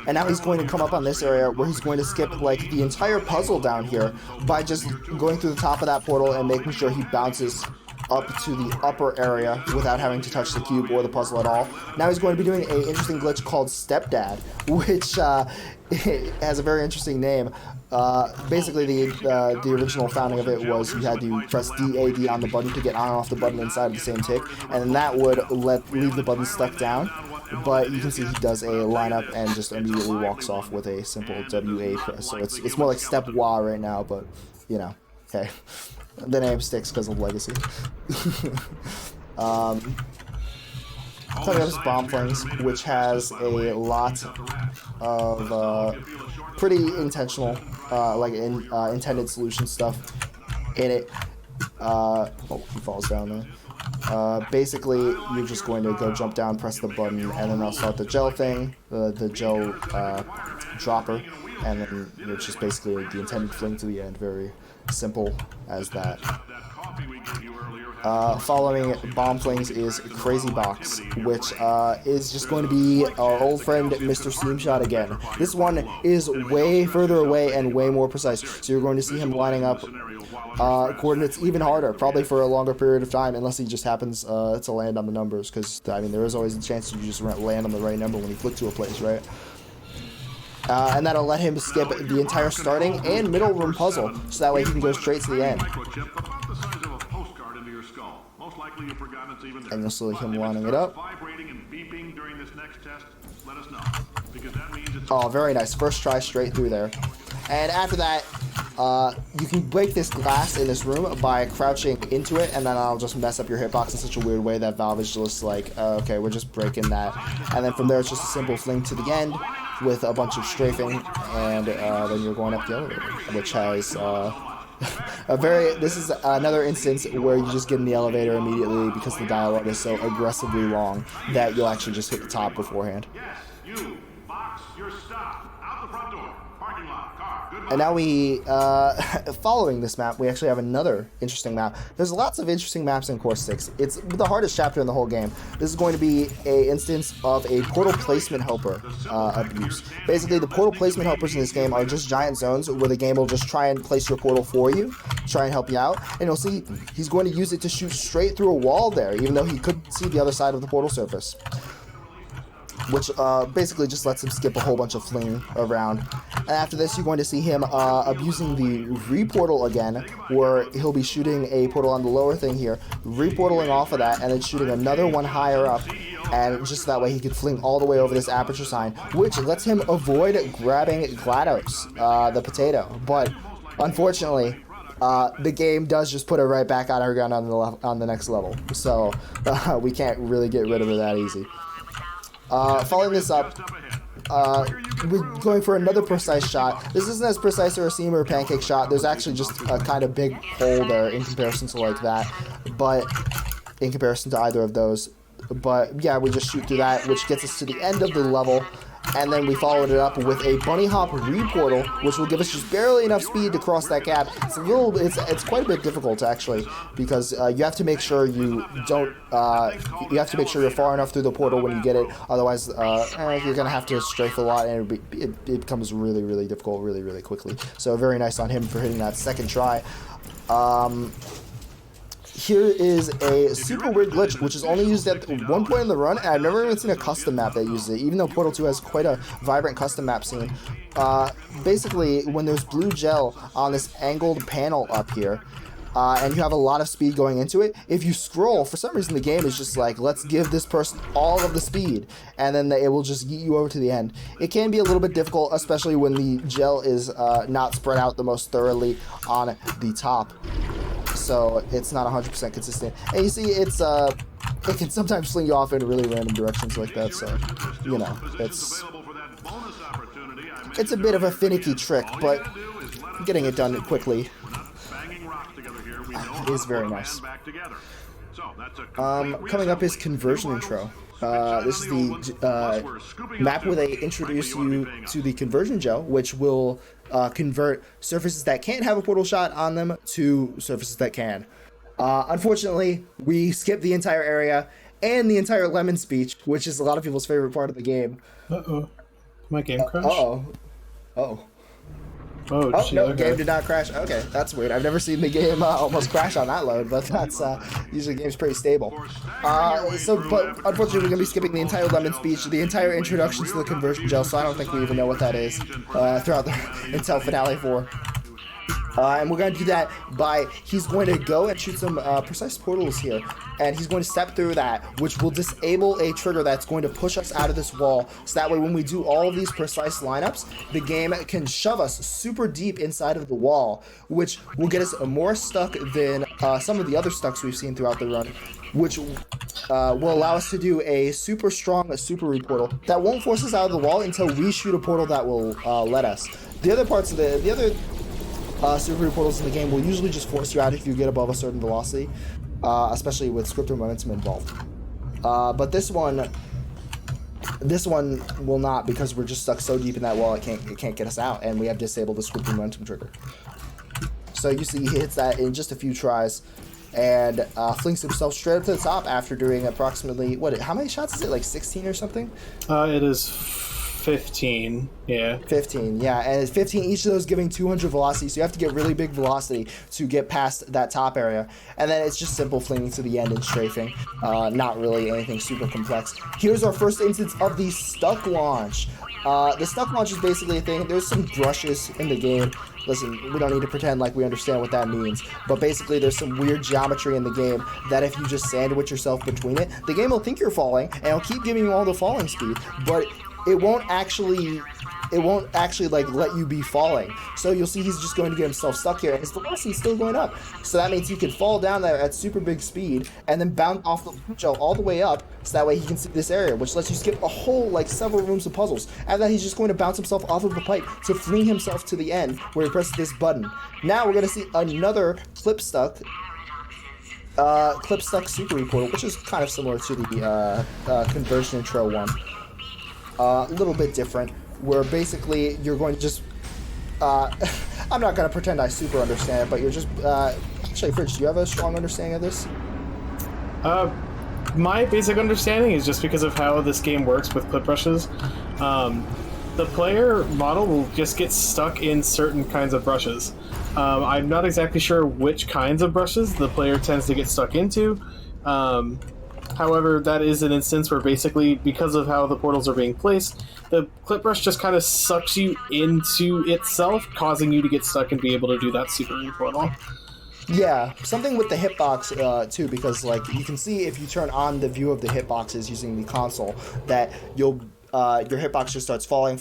And now he's going to come up on this area where he's going to skip like the entire puzzle down here by just going through the top of that portal and making sure he bounces up to the upper area without having to touch the cube or the puzzle at all. Now he's going to be doing an interesting glitch called Stepdad, which has a very interesting name. Basically, the original founding of it was you had to press DAD on the button to get on and off the button inside of the same tick, and then that would leave the button stuck down. But you can see he does a lineup and just immediately walks off with a simple WA press. So it's more like Step Wah right now, but you know, hey. The name sticks because of legacy. Coming up is Bomb Flings, which has a lot of pretty intentional, intended solution stuff in it. Oh, he falls down there. Basically, you're just going to go jump down, press the button, and then I'll start the gel thing, the gel dropper, and then it's just basically the intended fling to the end. Very simple as that. Following Bomb Flings is Crazy Box, which is just going to be our old friend Mr. Steam Shot again. This one is way further away and way more precise, so you're going to see him lining up coordinates even harder, probably for a longer period of time, unless he just happens to land on the numbers, because, I mean, there is always a chance you just land on the right number when you flick to a place, right? And that'll let him skip the entire starting and middle room puzzle, so that way he can go straight to the end. And you'll see him lining it up. Oh, very nice. First try straight through there. And after that, you can break this glass in this room by crouching into it, and then I'll just mess up your hitbox in such a weird way that Valve is just like, okay, we're just breaking that. And then from there, it's just a simple fling to the end with a bunch of strafing, and then you're going up the elevator, which has this is another instance where you just get in the elevator immediately because the dialogue is so aggressively long that you'll actually just hit the top beforehand. And now we, following this map, we actually have another interesting map. There's lots of interesting maps in Core 6. It's the hardest chapter in the whole game. This is going to be an instance of a portal placement helper abuse. Basically, the portal placement helpers in this game are just giant zones where the game will just try and place your portal for you, try and help you out, and you'll see he's going to use it to shoot straight through a wall there, even though he could see the other side of the portal surface, which basically just lets him skip a whole bunch of fling around. And after this, you're going to see him abusing the re-portal again, where he'll be shooting a portal on the lower thing here, re-portaling off of that, and then shooting another one higher up, and just that way he could fling all the way over this aperture sign, which lets him avoid grabbing GLaDOS, the potato. But unfortunately, the game does just put it right back on our gun on the next level, so we can't really get rid of it that easy. Following this up, we're going for another precise shot. This isn't as precise or a seam or a pancake shot. There's actually just a kind of big hole there in comparison to like that, but in comparison to either of those. But yeah, we just shoot through that, which gets us to the end of the level. And then we followed it up with a bunny hop re-portal, which will give us just barely enough speed to cross that gap. It's quite a bit difficult actually, because you have to make sure you don't. You have to make sure you're far enough through the portal when you get it. Otherwise, you're gonna have to strafe a lot, and it becomes really, really difficult, really, really quickly. So very nice on him for hitting that second try. Here is a super weird glitch, which is only used at one point in the run, and I've never even seen a custom map that uses it, even though Portal 2 has quite a vibrant custom map scene. Basically, when there's blue gel on this angled panel up here, and you have a lot of speed going into it, if you scroll, for some reason the game is just like, let's give this person all of the speed, and then it will just yeet you over to the end. It can be a little bit difficult, especially when the gel is not spread out the most thoroughly on the top. So it's not 100% consistent, and you see it can sometimes fling you off in really random directions like that. So you know, it's a bit of a finicky trick, but getting it done quickly is very nice. Coming up is Conversion Intro, This is the map where they introduce you to the conversion gel, which will convert surfaces that can't have a portal shot on them to surfaces that can. Unfortunately, we skipped the entire area and the entire lemon speech, which is a lot of people's favorite part of the game. Uh-oh. My game crashed? Uh-oh. Oh. Oh, Gee, no, okay. game did not crash. Okay, that's weird. I've never seen the game almost crash on that load, but that's usually the game's pretty stable. But unfortunately, we're gonna be skipping the entire lemon speech, the entire introduction to the conversion gel. So I don't think we even know what that is throughout until finale 4. And we're going to do that by, he's going to go and shoot some precise portals here, and he's going to step through that, which will disable a trigger that's going to push us out of this wall, so that way when we do all of these precise lineups, the game can shove us super deep inside of the wall, which will get us more stuck than some of the other stucks we've seen throughout the run, which will allow us to do a super strong super root portal that won't force us out of the wall until we shoot a portal that will let us. The other parts of the other super portals in the game will usually just force you out if you get above a certain velocity, especially with scripted momentum involved. But this one will not, because we're just stuck so deep in that wall it can't get us out, and we have disabled the scripted momentum trigger. So you see he hits that in just a few tries, and flings himself straight up to the top after doing approximately, how many shots is it, like 16 or something? It is 15, yeah. 15, yeah, and it's 15, each of those giving 200 velocity, so you have to get really big velocity to get past that top area, and then it's just simple flinging to the end and strafing, not really anything super complex. Here's our first instance of the stuck launch. The stuck launch is basically a thing, there's some brushes in the game. Listen, we don't need to pretend like we understand what that means, but basically there's some weird geometry in the game that if you just sandwich yourself between it, the game will think you're falling, and it'll keep giving you all the falling speed, but it won't actually like let you be falling. So you'll see he's just going to get himself stuck here, and his velocity is still going up. So that means he can fall down there at super big speed and then bounce off the gel all the way up, so that way he can see this area, which lets you skip a whole, like, several rooms of puzzles. After that, he's just going to bounce himself off of the pipe to fling himself to the end where he presses this button. Now we're going to see another clip stuck super portal, which is kind of similar to the conversion intro one. A little bit different, where basically you're going to just I'm not going to pretend I super understand it, but you're just actually, Fridge, do you have a strong understanding of this? My basic understanding is just because of how this game works with clip brushes. The player model will just get stuck in certain kinds of brushes. I'm not exactly sure which kinds of brushes the player tends to get stuck into. However, that is an instance where basically, because of how the portals are being placed, the clip brush just kind of sucks you into itself, causing you to get stuck and be able to do that super portal. Yeah, something with the hitbox too, because like you can see if you turn on the view of the hitboxes using the console, that your hitbox just starts falling,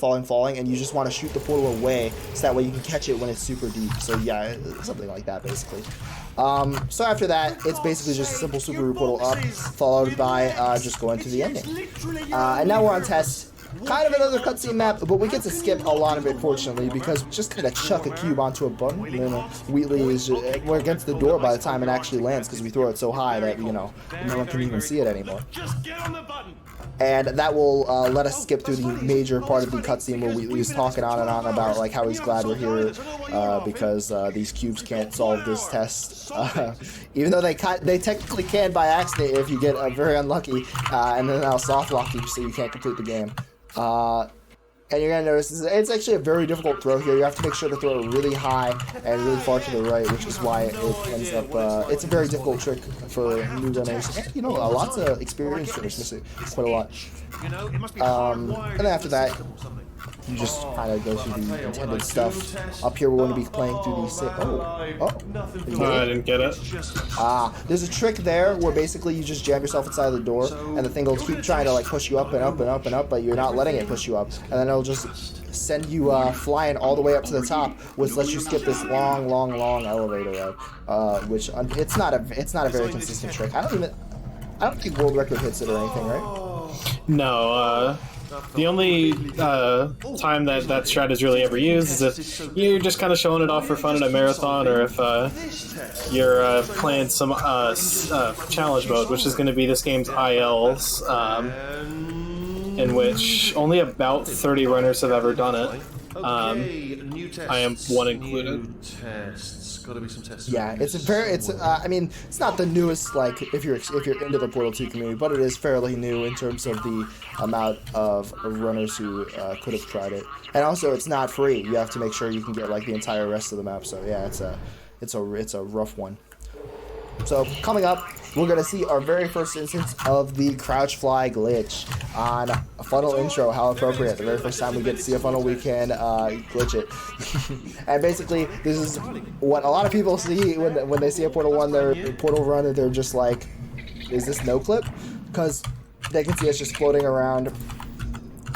and you just want to shoot the portal away, so that way you can catch it when it's super deep. So yeah, something like that basically. So after that, it's basically just a simple super root portal up, followed by just going to the ending. And now we're on test. Kind of another cutscene map, but we get to skip a lot of it, fortunately, because we just kind of chuck a cube onto a button, and then Wheatley is we're against the door by the time it actually lands, because we throw it so high that, no one can even see it anymore. And that will let us skip through the major part of the cutscene where Wheatley is talking on and on about like how he's glad we're here because these cubes can't solve this test, even though they technically can by accident if you get very unlucky, and then they'll soft lock you so you can't complete the game. And you're gonna notice it's actually a very difficult throw here. You have to make sure to throw it really high and really far to the right, which is why it ends up. It's a very difficult trick for new runners. And, lots of experienced runners miss it quite a lot. And then after that, you just kind of go through the intended stuff. Up here, we're going to be playing through the I didn't get it. There's a trick there where basically you just jam yourself inside the door, and the thing will keep trying to like push you up and up and up and up, but you're not letting it push you up, and then it'll just send you flying all the way up to the top, which lets you skip this long elevator road. Which it's not a very consistent trick. I don't think world record hits it or anything, right? No, the only time that strat is really ever used is if you're just kind of showing it off for fun in a marathon, or if you're playing some challenge mode, which is going to be this game's ILs, in which only about 30 runners have ever done it. I am one included. Gotta be some tests. Yeah, I mean, it's not the newest, like, if you're into the Portal 2 community, but it is fairly new in terms of the amount of runners who could have tried it. And also, it's not free. You have to make sure you can get, like, the entire rest of the map. So yeah, it's a rough one. So coming up, we're gonna see our very first instance of the crouch fly glitch on a funnel intro. How appropriate! The very first time we get to see a funnel, we can glitch it. And basically, this is what a lot of people see when they see a Portal 1, their Portal run, they're just like, "Is this no clip?" Because they can see us just floating around.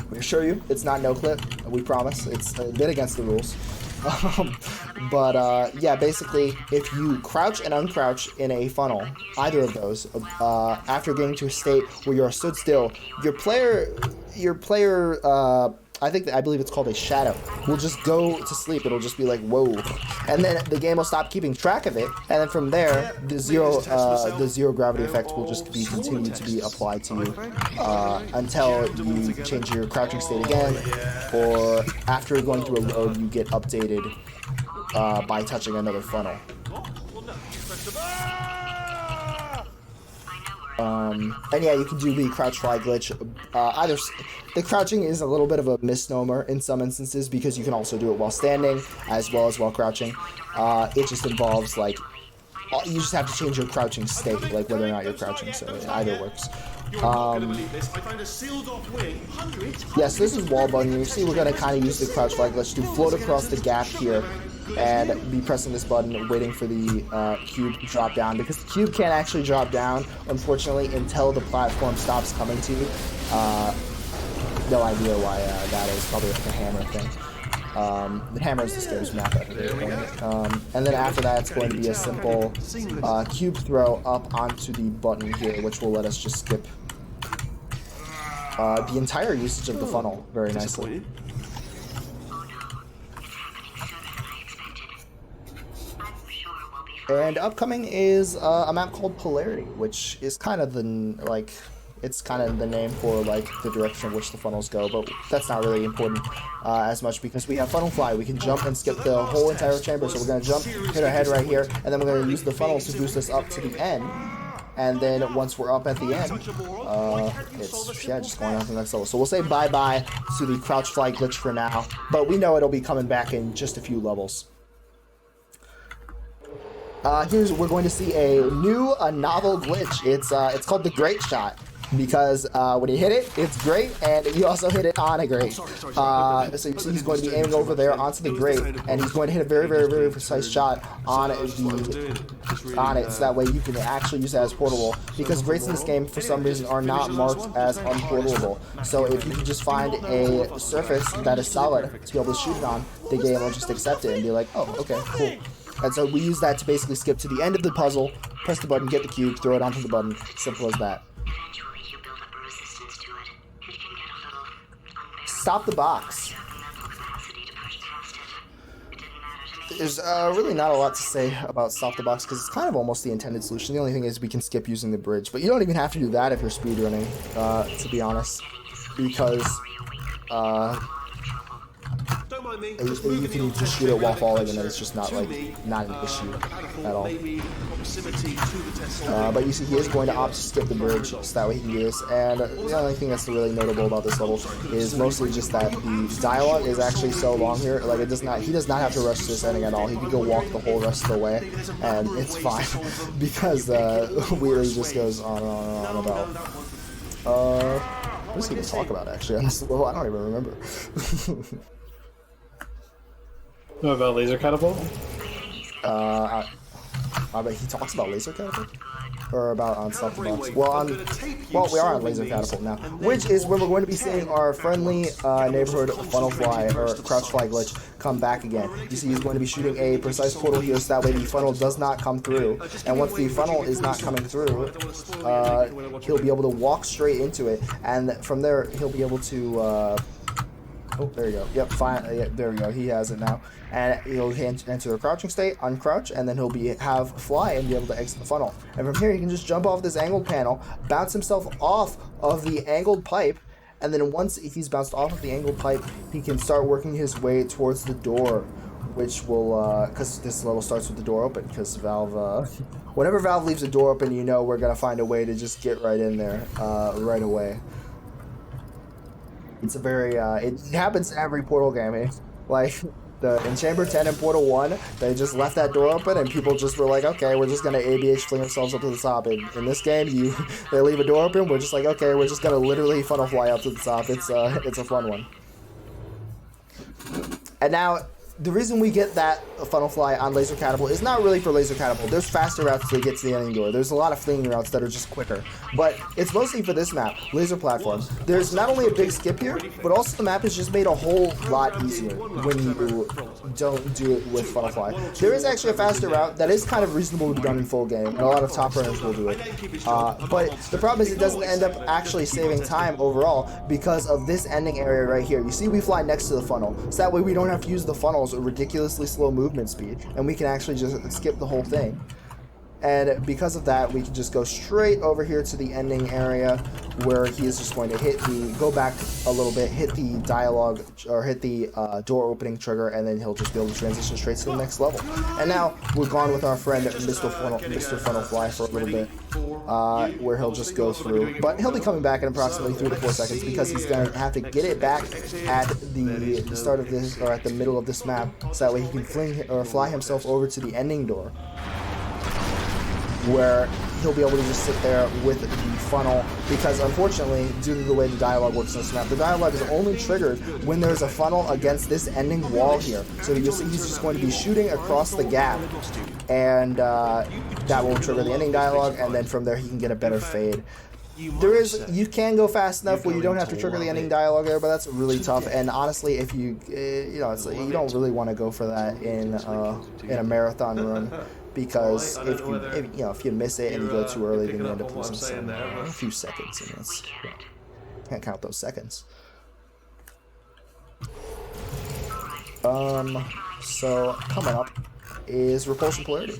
We assure you, it's not no clip. We promise. It's a bit against the rules. Yeah, basically, if you crouch and uncrouch in a funnel, either of those, after getting to a state where you are stood still, your player, I believe it's called a shadow, will just go to sleep. It'll just be like, whoa, and then the game will stop keeping track of it, and then from there, the zero gravity effect will just be continued to be applied to you until you change your crouching state again, or after going through a load, you get updated by touching another funnel. And yeah, you can do the crouch fly glitch. The crouching is a little bit of a misnomer in some instances because you can also do it while standing as well as while crouching. It just involves, like, you just have to change your crouching state, like whether or not you're crouching, so either works. Yeah, so this is wall button. You see we're going to kind of use the crouch fly glitch to float across the gap here and be pressing this button, waiting for the cube to drop down, because the cube can't actually drop down, unfortunately, until the platform stops coming to you. No idea why that is. Probably like a hammer thing. The hammer is the scariest map at this point. And then after that, it's going to be a simple cube throw up onto the button here, which will let us just skip the entire usage of the funnel very nicely. And upcoming is a map called Polarity, which is kind of it's kind of the name for, like, the direction in which the funnels go, but that's not really important as much because we have funnel fly. We can jump and skip the whole entire chamber, so we're going to jump, hit our head right here, and then we're going to use the funnel to boost us up to the end. And then once we're up at the end, it's, yeah, just going on to the next level. So we'll say bye-bye to the crouch fly glitch for now, but we know it'll be coming back in just a few levels. We're going to see a novel glitch. It's called the Great Shot, because when you hit it, it's great, and you also hit it on a grate. So you see he's going to be aiming over there onto the grate, and he's going to hit a very, very, very precise shot on it, so that way you can actually use it as portable, because grates in this game, for some reason, are not marked as unportable. So if you can just find a surface that is solid to be able to shoot it on, the game will just accept it and be like, oh, okay, cool. And so we use that to basically skip to the end of the puzzle, press the button, get the cube, throw it onto the button. Simple as that. Stop the box. There's really not a lot to say about stop the box because it's kind of almost the intended solution. The only thing is we can skip using the bridge, but you don't even have to do that if you're speedrunning, to be honest, because you can just shoot it while falling, and then it's just not an issue at all. But you see, he is going to opt to skip the bridge, so that way he can do this. And the only thing that's really notable about this level is mostly just that the dialogue is actually so long here. Like, he does not have to rush to this ending at all. He can go walk the whole rest of the way, and it's fine because Wheelie just goes on and on and on about. What does he even talk about actually on this level? I don't even remember. What about laser catapult? But he talks about laser catapult? or about on Stop the Box. Well, we are on Laser Catapult now, which is where we're going to be seeing our friendly neighborhood funnel fly or crouch fly glitch come back again. You see, he's going to be shooting a precise portal here, so that way the funnel does not come through. And once the funnel is not coming through, he'll be able to walk straight into it, and from there he'll be able to. Oh, there you go. Yep, fine. Yeah, there we go. He has it now, and he'll enter a crouching state, uncrouch, and then he'll have fly and be able to exit the funnel. And from here, he can just jump off this angled panel, bounce himself off of the angled pipe, and then once he's bounced off of the angled pipe, he can start working his way towards the door, which will, because this level starts with the door open, because Valve, whenever Valve leaves a door open, you know we're gonna find a way to just get right in there, right away. It's a very, it happens in every Portal game. Like, in Chamber 10 and Portal 1, they just left that door open and people just were like, okay, we're just going to ABH fling ourselves up to the top. In this game, they leave a door open, we're just like, okay, we're just going to literally funnel fly up to the top. It's a fun one. And now, the reason we get that funnel fly on Laser Catapult is not really for Laser Catapult. There's faster routes to get to the ending door. There's a lot of fleeing routes that are just quicker. But it's mostly for this map, Laser Platform. There's not only a big skip here, but also the map is just made a whole lot easier when you don't do it with funnel fly. There is actually a faster route that is kind of reasonable to be done in full game, and a lot of top runners will do it. But the problem is it doesn't end up actually saving time overall because of this ending area right here. You see we fly next to the funnel, so that way we don't have to use the funnels a ridiculously slow movement speed, and we can actually just skip the whole thing. And because of that, we can just go straight over here to the ending area where he is just going to go back a little bit, hit the dialogue, or hit the door opening trigger, and then he'll just be able to transition straight to the next level. And now we're gone with our friend Mr. Funnel Fly for a little bit, where he'll just go through. But he'll be coming back in approximately 3 to 4 seconds because he's going to have to get it back at the start of this, or at the middle of this map, so that way he can fly himself over to the ending door, where he'll be able to just sit there with the funnel, because unfortunately, due to the way the dialogue works in this map, the dialogue is only triggered when there's a funnel against this ending wall here. So you'll see he's just going to be shooting across the gap, and that will trigger the ending dialogue, and then from there he can get a better fade. You can go fast enough where you don't have to trigger the ending dialogue there, but that's really tough. And honestly, if you it's like, you don't really want to go for that in a marathon run, because if you miss it and you go too early, then you end up losing a few seconds, and that's, can't count those seconds. So coming up is Repulsion Polarity.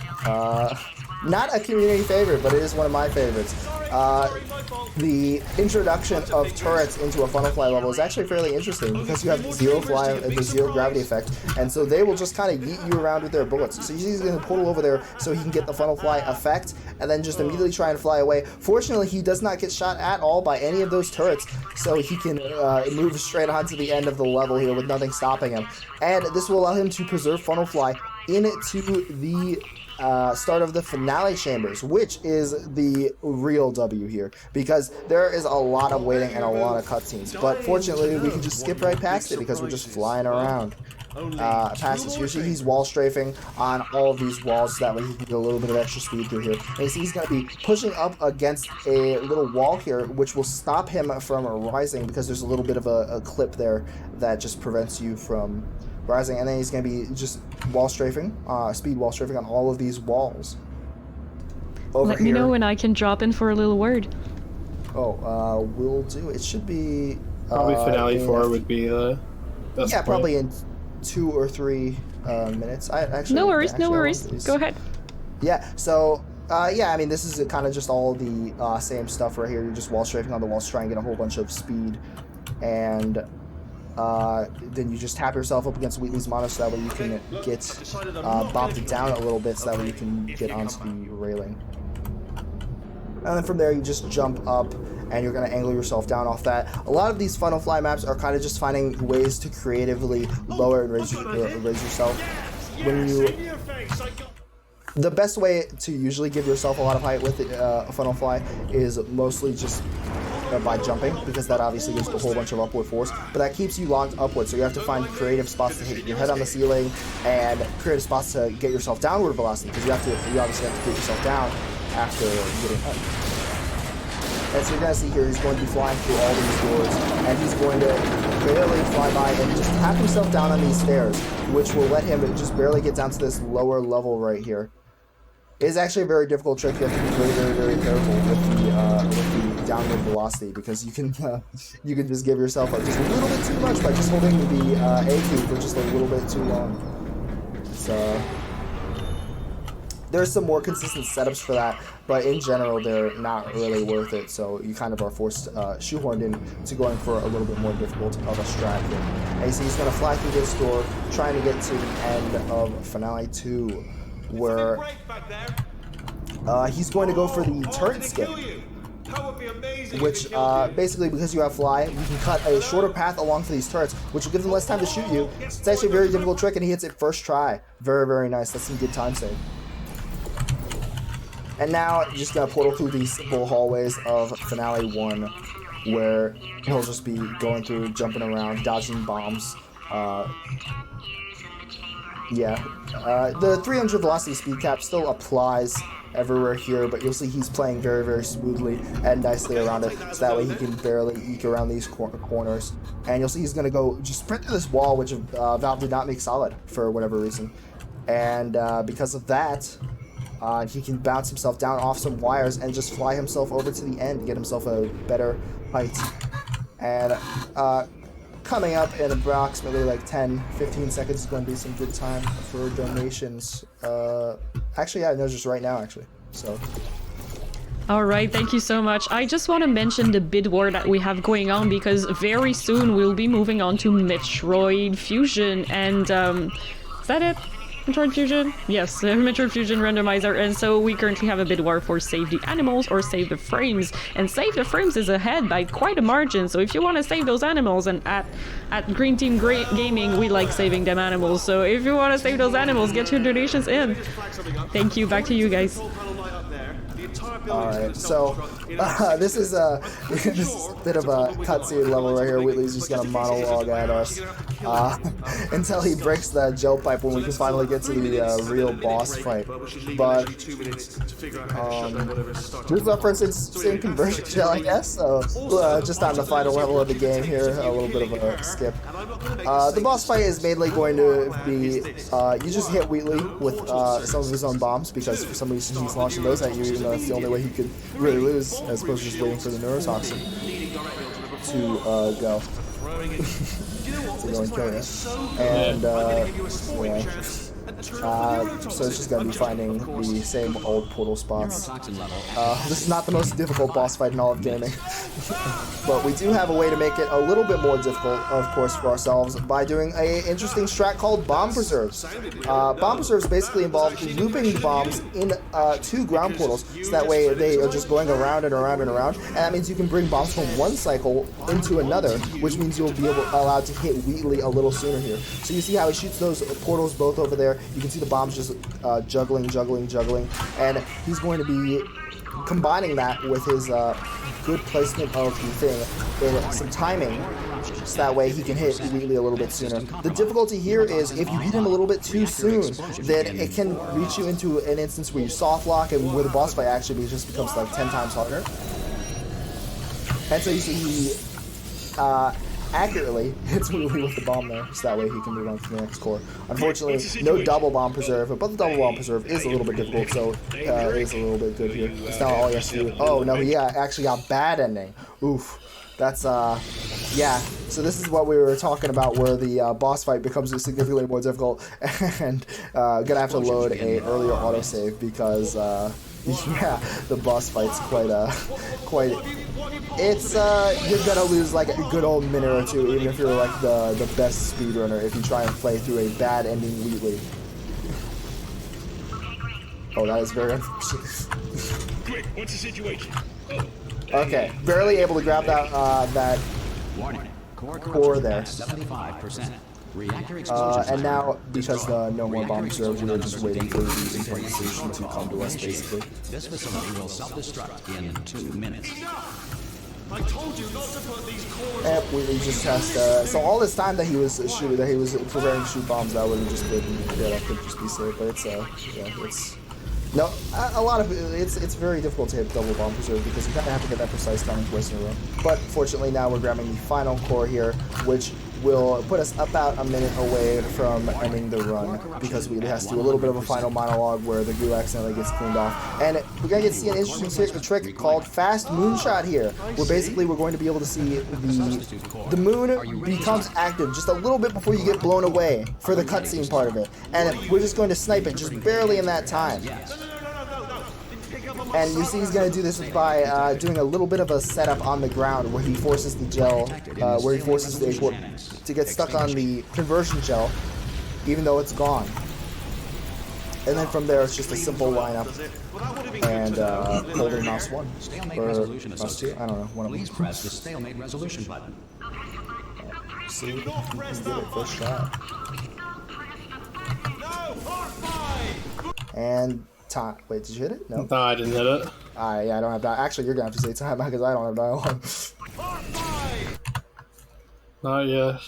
Not a community favorite, but it is one of my favorites. The introduction of turrets into a funnel fly level is actually fairly interesting because you have the zero gravity effect, and so they will just kind of yeet you around with their bullets. So he's going to portal over there so he can get the funnel fly effect, and then just immediately try and fly away. Fortunately, he does not get shot at all by any of those turrets, so he can move straight on to the end of the level here with nothing stopping him. And this will allow him to preserve funnel fly into the start of the finale chambers, which is the real W here, because there is a lot of waiting and a lot of cutscenes. But fortunately, we can just skip right past it because we're just flying around past this. You see he's wall strafing on all of these walls, so that way he can get a little bit of extra speed through here. And you see he's going to be pushing up against a little wall here, which will stop him from rising, because there's a little bit of a clip there that just prevents you from rising. And then he's going to be just wall strafing, speed wall strafing on all of these walls. Let me know when I can drop in for a little word. Oh, will do. It should be probably finale 4 would be the best point. Probably in 2 or 3 minutes. No worries. Go ahead. Yeah, so I mean, this is kind of just all the same stuff right here. You're just wall strafing on the walls to try and get a whole bunch of speed, and then you just tap yourself up against Wheatley's mono, so that way you can get bopped down a little bit, so that way you can get onto the railing. And then from there, you just jump up, and you're going to angle yourself down off that. A lot of these funnel fly maps are kind of just finding ways to creatively lower and raise yourself. The best way to usually give yourself a lot of height with a funnel fly is mostly just by jumping, because that obviously gives a whole bunch of upward force, but that keeps you locked upward, so you have to find creative spots to hit your head on the ceiling, and creative spots to get yourself downward velocity, because you obviously have to get yourself down, after getting up. And so you're going to see here, he's going to be flying through all these doors, and he's going to barely fly by and just tap himself down on these stairs, which will let him just barely get down to this lower level right here. It is actually a very difficult trick. You have to be very, very, very careful with the downward velocity, because you can just give yourself just a little bit too much by just holding the A key for just a little bit too long. So there's some more consistent setups for that, but in general, they're not really worth it. So you kind of are forced, shoehorned in to going for a little bit more difficult of a strat here. And you see he's going to fly through this door, trying to get to the end of Finale 2, where he's going to go for the turret skip, which basically, because you have fly, you can cut a shorter path along for these turrets, which will give them less time to shoot you. It's actually a very difficult trick, and he hits it first try. Very, very nice. That's some good time save. And now, you're just going to portal through these full hallways of Finale 1, where he'll just be going through, jumping around, dodging bombs. The 300 velocity speed cap still applies everywhere here, but you'll see he's playing very, very smoothly and nicely around it, so that way he can barely eke around these corners. And you'll see he's going to go just sprint through this wall, which Valve did not make solid for whatever reason. And because of that, he can bounce himself down off some wires and just fly himself over to the end to get himself a better height. And coming up in approximately like 10-15 seconds is going to be some good time for donations. Actually, yeah, no, just right now, actually. So. All right, thank you so much. I just want to mention the bid war that we have going on, because very soon we'll be moving on to Metroid Fusion, and is that it? Metroid Fusion? Yes, Metroid Fusion randomizer, and so we currently have a bid war for Save the Animals or Save the Frames, and Save the Frames is ahead by quite a margin, so if you want to save those animals, and at Green Team Gaming, we like saving them animals, so if you want to save those animals, get your donations in. Thank you, back to you guys. Alright, so this is a bit of a cutscene level right here. Wheatley's just gonna monologue at us until he breaks the gel pipe when we can finally get to the real boss fight. But here's our first instant conversion gel, I guess. So just on the final level of the game here, a little bit of a skip. The boss fight is mainly going to be you just hit Wheatley with some of his own bombs, because for some reason he's launching those at you, even though that's the only way he could really lose, as opposed to just waiting for the neurotoxin to go. To go and kill you. And yeah. So it's just gonna be finding the same old portal spots. This is not the most difficult boss fight in all of gaming, but we do have a way to make it a little bit more difficult, of course, for ourselves by doing an interesting strat called bomb preserves. Bomb preserves basically involve looping the bombs in 2 ground portals, so that way they are just going around and around and around, and that means you can bring bombs from one cycle into another, which means you'll be allowed to hit Wheatley a little sooner here. So you see how he shoots those portals both over there. You can see the bombs just juggling, and he's going to be combining that with his good placement of the thing and some timing, so that way he can hit Wheatley a little bit sooner. The difficulty here is if you hit him a little bit too soon, then it can reach you into an instance where you soft lock, and where the boss fight actually just becomes like 10 times harder. And so you see he accurately hits Wheatley with the bomb there, so that way he can move on to the next core. Unfortunately, no double bomb preserve, but the double bomb preserve is a little bit difficult, so it is a little bit good here. It's not all he has to do. Oh no, he actually got bad ending. Oof. That's yeah. So this is what we were talking about, where the boss fight becomes significantly more difficult, and gonna have to load a earlier autosave, because yeah, the boss fight's quite. It's you're gonna lose like a good old minute or two, even if you're like the best speedrunner, if you try and play through a bad ending Wheatley. Oh, that is very unfortunate. Quick, what's the situation? Okay, barely able to grab that that Warning. core there. 75%. Reactor explosion. And now, because no more bomb reserve, we're just waiting for the incantation to come to us, basically. This facility will self-destruct in 2 minutes. I told you not to put these cores. And we just has to. So all this time that he was shooting, that he was preparing to shoot bombs, that would have just been, yeah, that could just be safe. But it's yeah, it's No, a lot of it's very difficult to hit double bomb preserve because you kind of have to get that precise timing twice in a row. But fortunately now we're grabbing the final core here, which will put us about a minute away from ending the run because we has to do a little bit of a final monologue where the goo accidentally gets cleaned off. And we're going to get to see an interesting trick called fast moonshot here, where basically we're going to be able to see the moon becomes active just a little bit before you get blown away for the cutscene part of it. And we're just going to snipe it just barely in that time. And you see he's going to do this by doing a little bit of a setup on the ground where he forces the gel, where he forces the import to get stuck on the conversion gel, even though it's gone. And then from there, it's just a simple lineup and holding mouse 1 or mouse 2. I don't know. One of them. Please press the stalemate resolution button. See, you can get it first shot. And time. Wait, did you hit it? No. No, I didn't hit it. Yeah, I don't have that. Actually, you're gonna have to say time because I don't have dialogue. Not yet.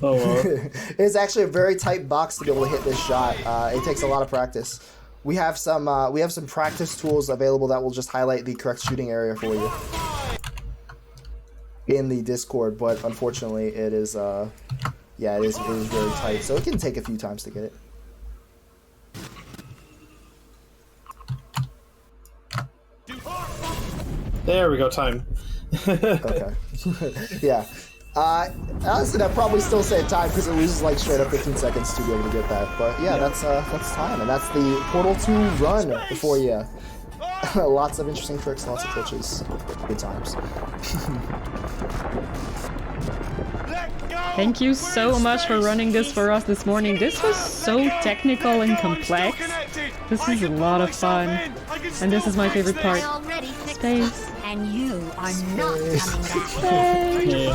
Oh well. It's actually a very tight box to be able to hit this shot. It takes a lot of practice. We have some practice tools available that will just highlight the correct shooting area for you in the Discord, but unfortunately, it is yeah, it is very tight. So it can take a few times to get it. There we go, time. Okay. Yeah. Honestly, I'd probably still say time because it loses like straight up 15 seconds to be able to get that. But yeah, that's time, and that's the Portal 2 run for you. Lots of interesting tricks, lots of glitches. Good times. Thank you so much for running this for us this morning. This was so technical and complex. This is a lot of fun. And this is my favorite part. Space. And you are not coming back. Yeah.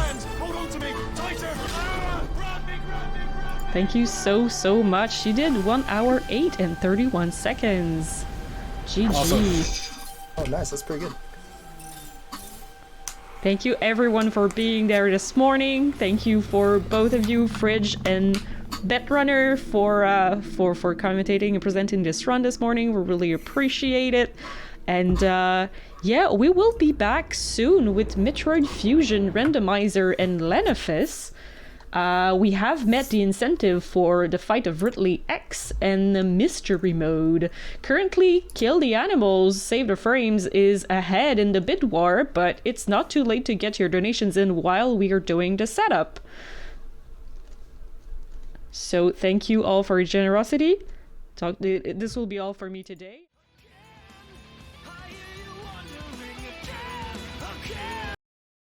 Thank you so much. She did 1 hour 8 and 31 seconds. GG. Awesome. Oh, nice. That's pretty good. Thank you everyone for being there this morning. Thank you for both of you, Fridge and Betrunner, for commentating and presenting this run this morning. We really appreciate it. And yeah, we will be back soon with Metroid Fusion, Randomizer, and Lenifis. We have met the incentive for the fight of Ridley X and the mystery mode. Currently, Kill the Animals, Save the Frames is ahead in the bid war, but it's not too late to get your donations in while we are doing the setup. So thank you all for your generosity. This will be all for me today.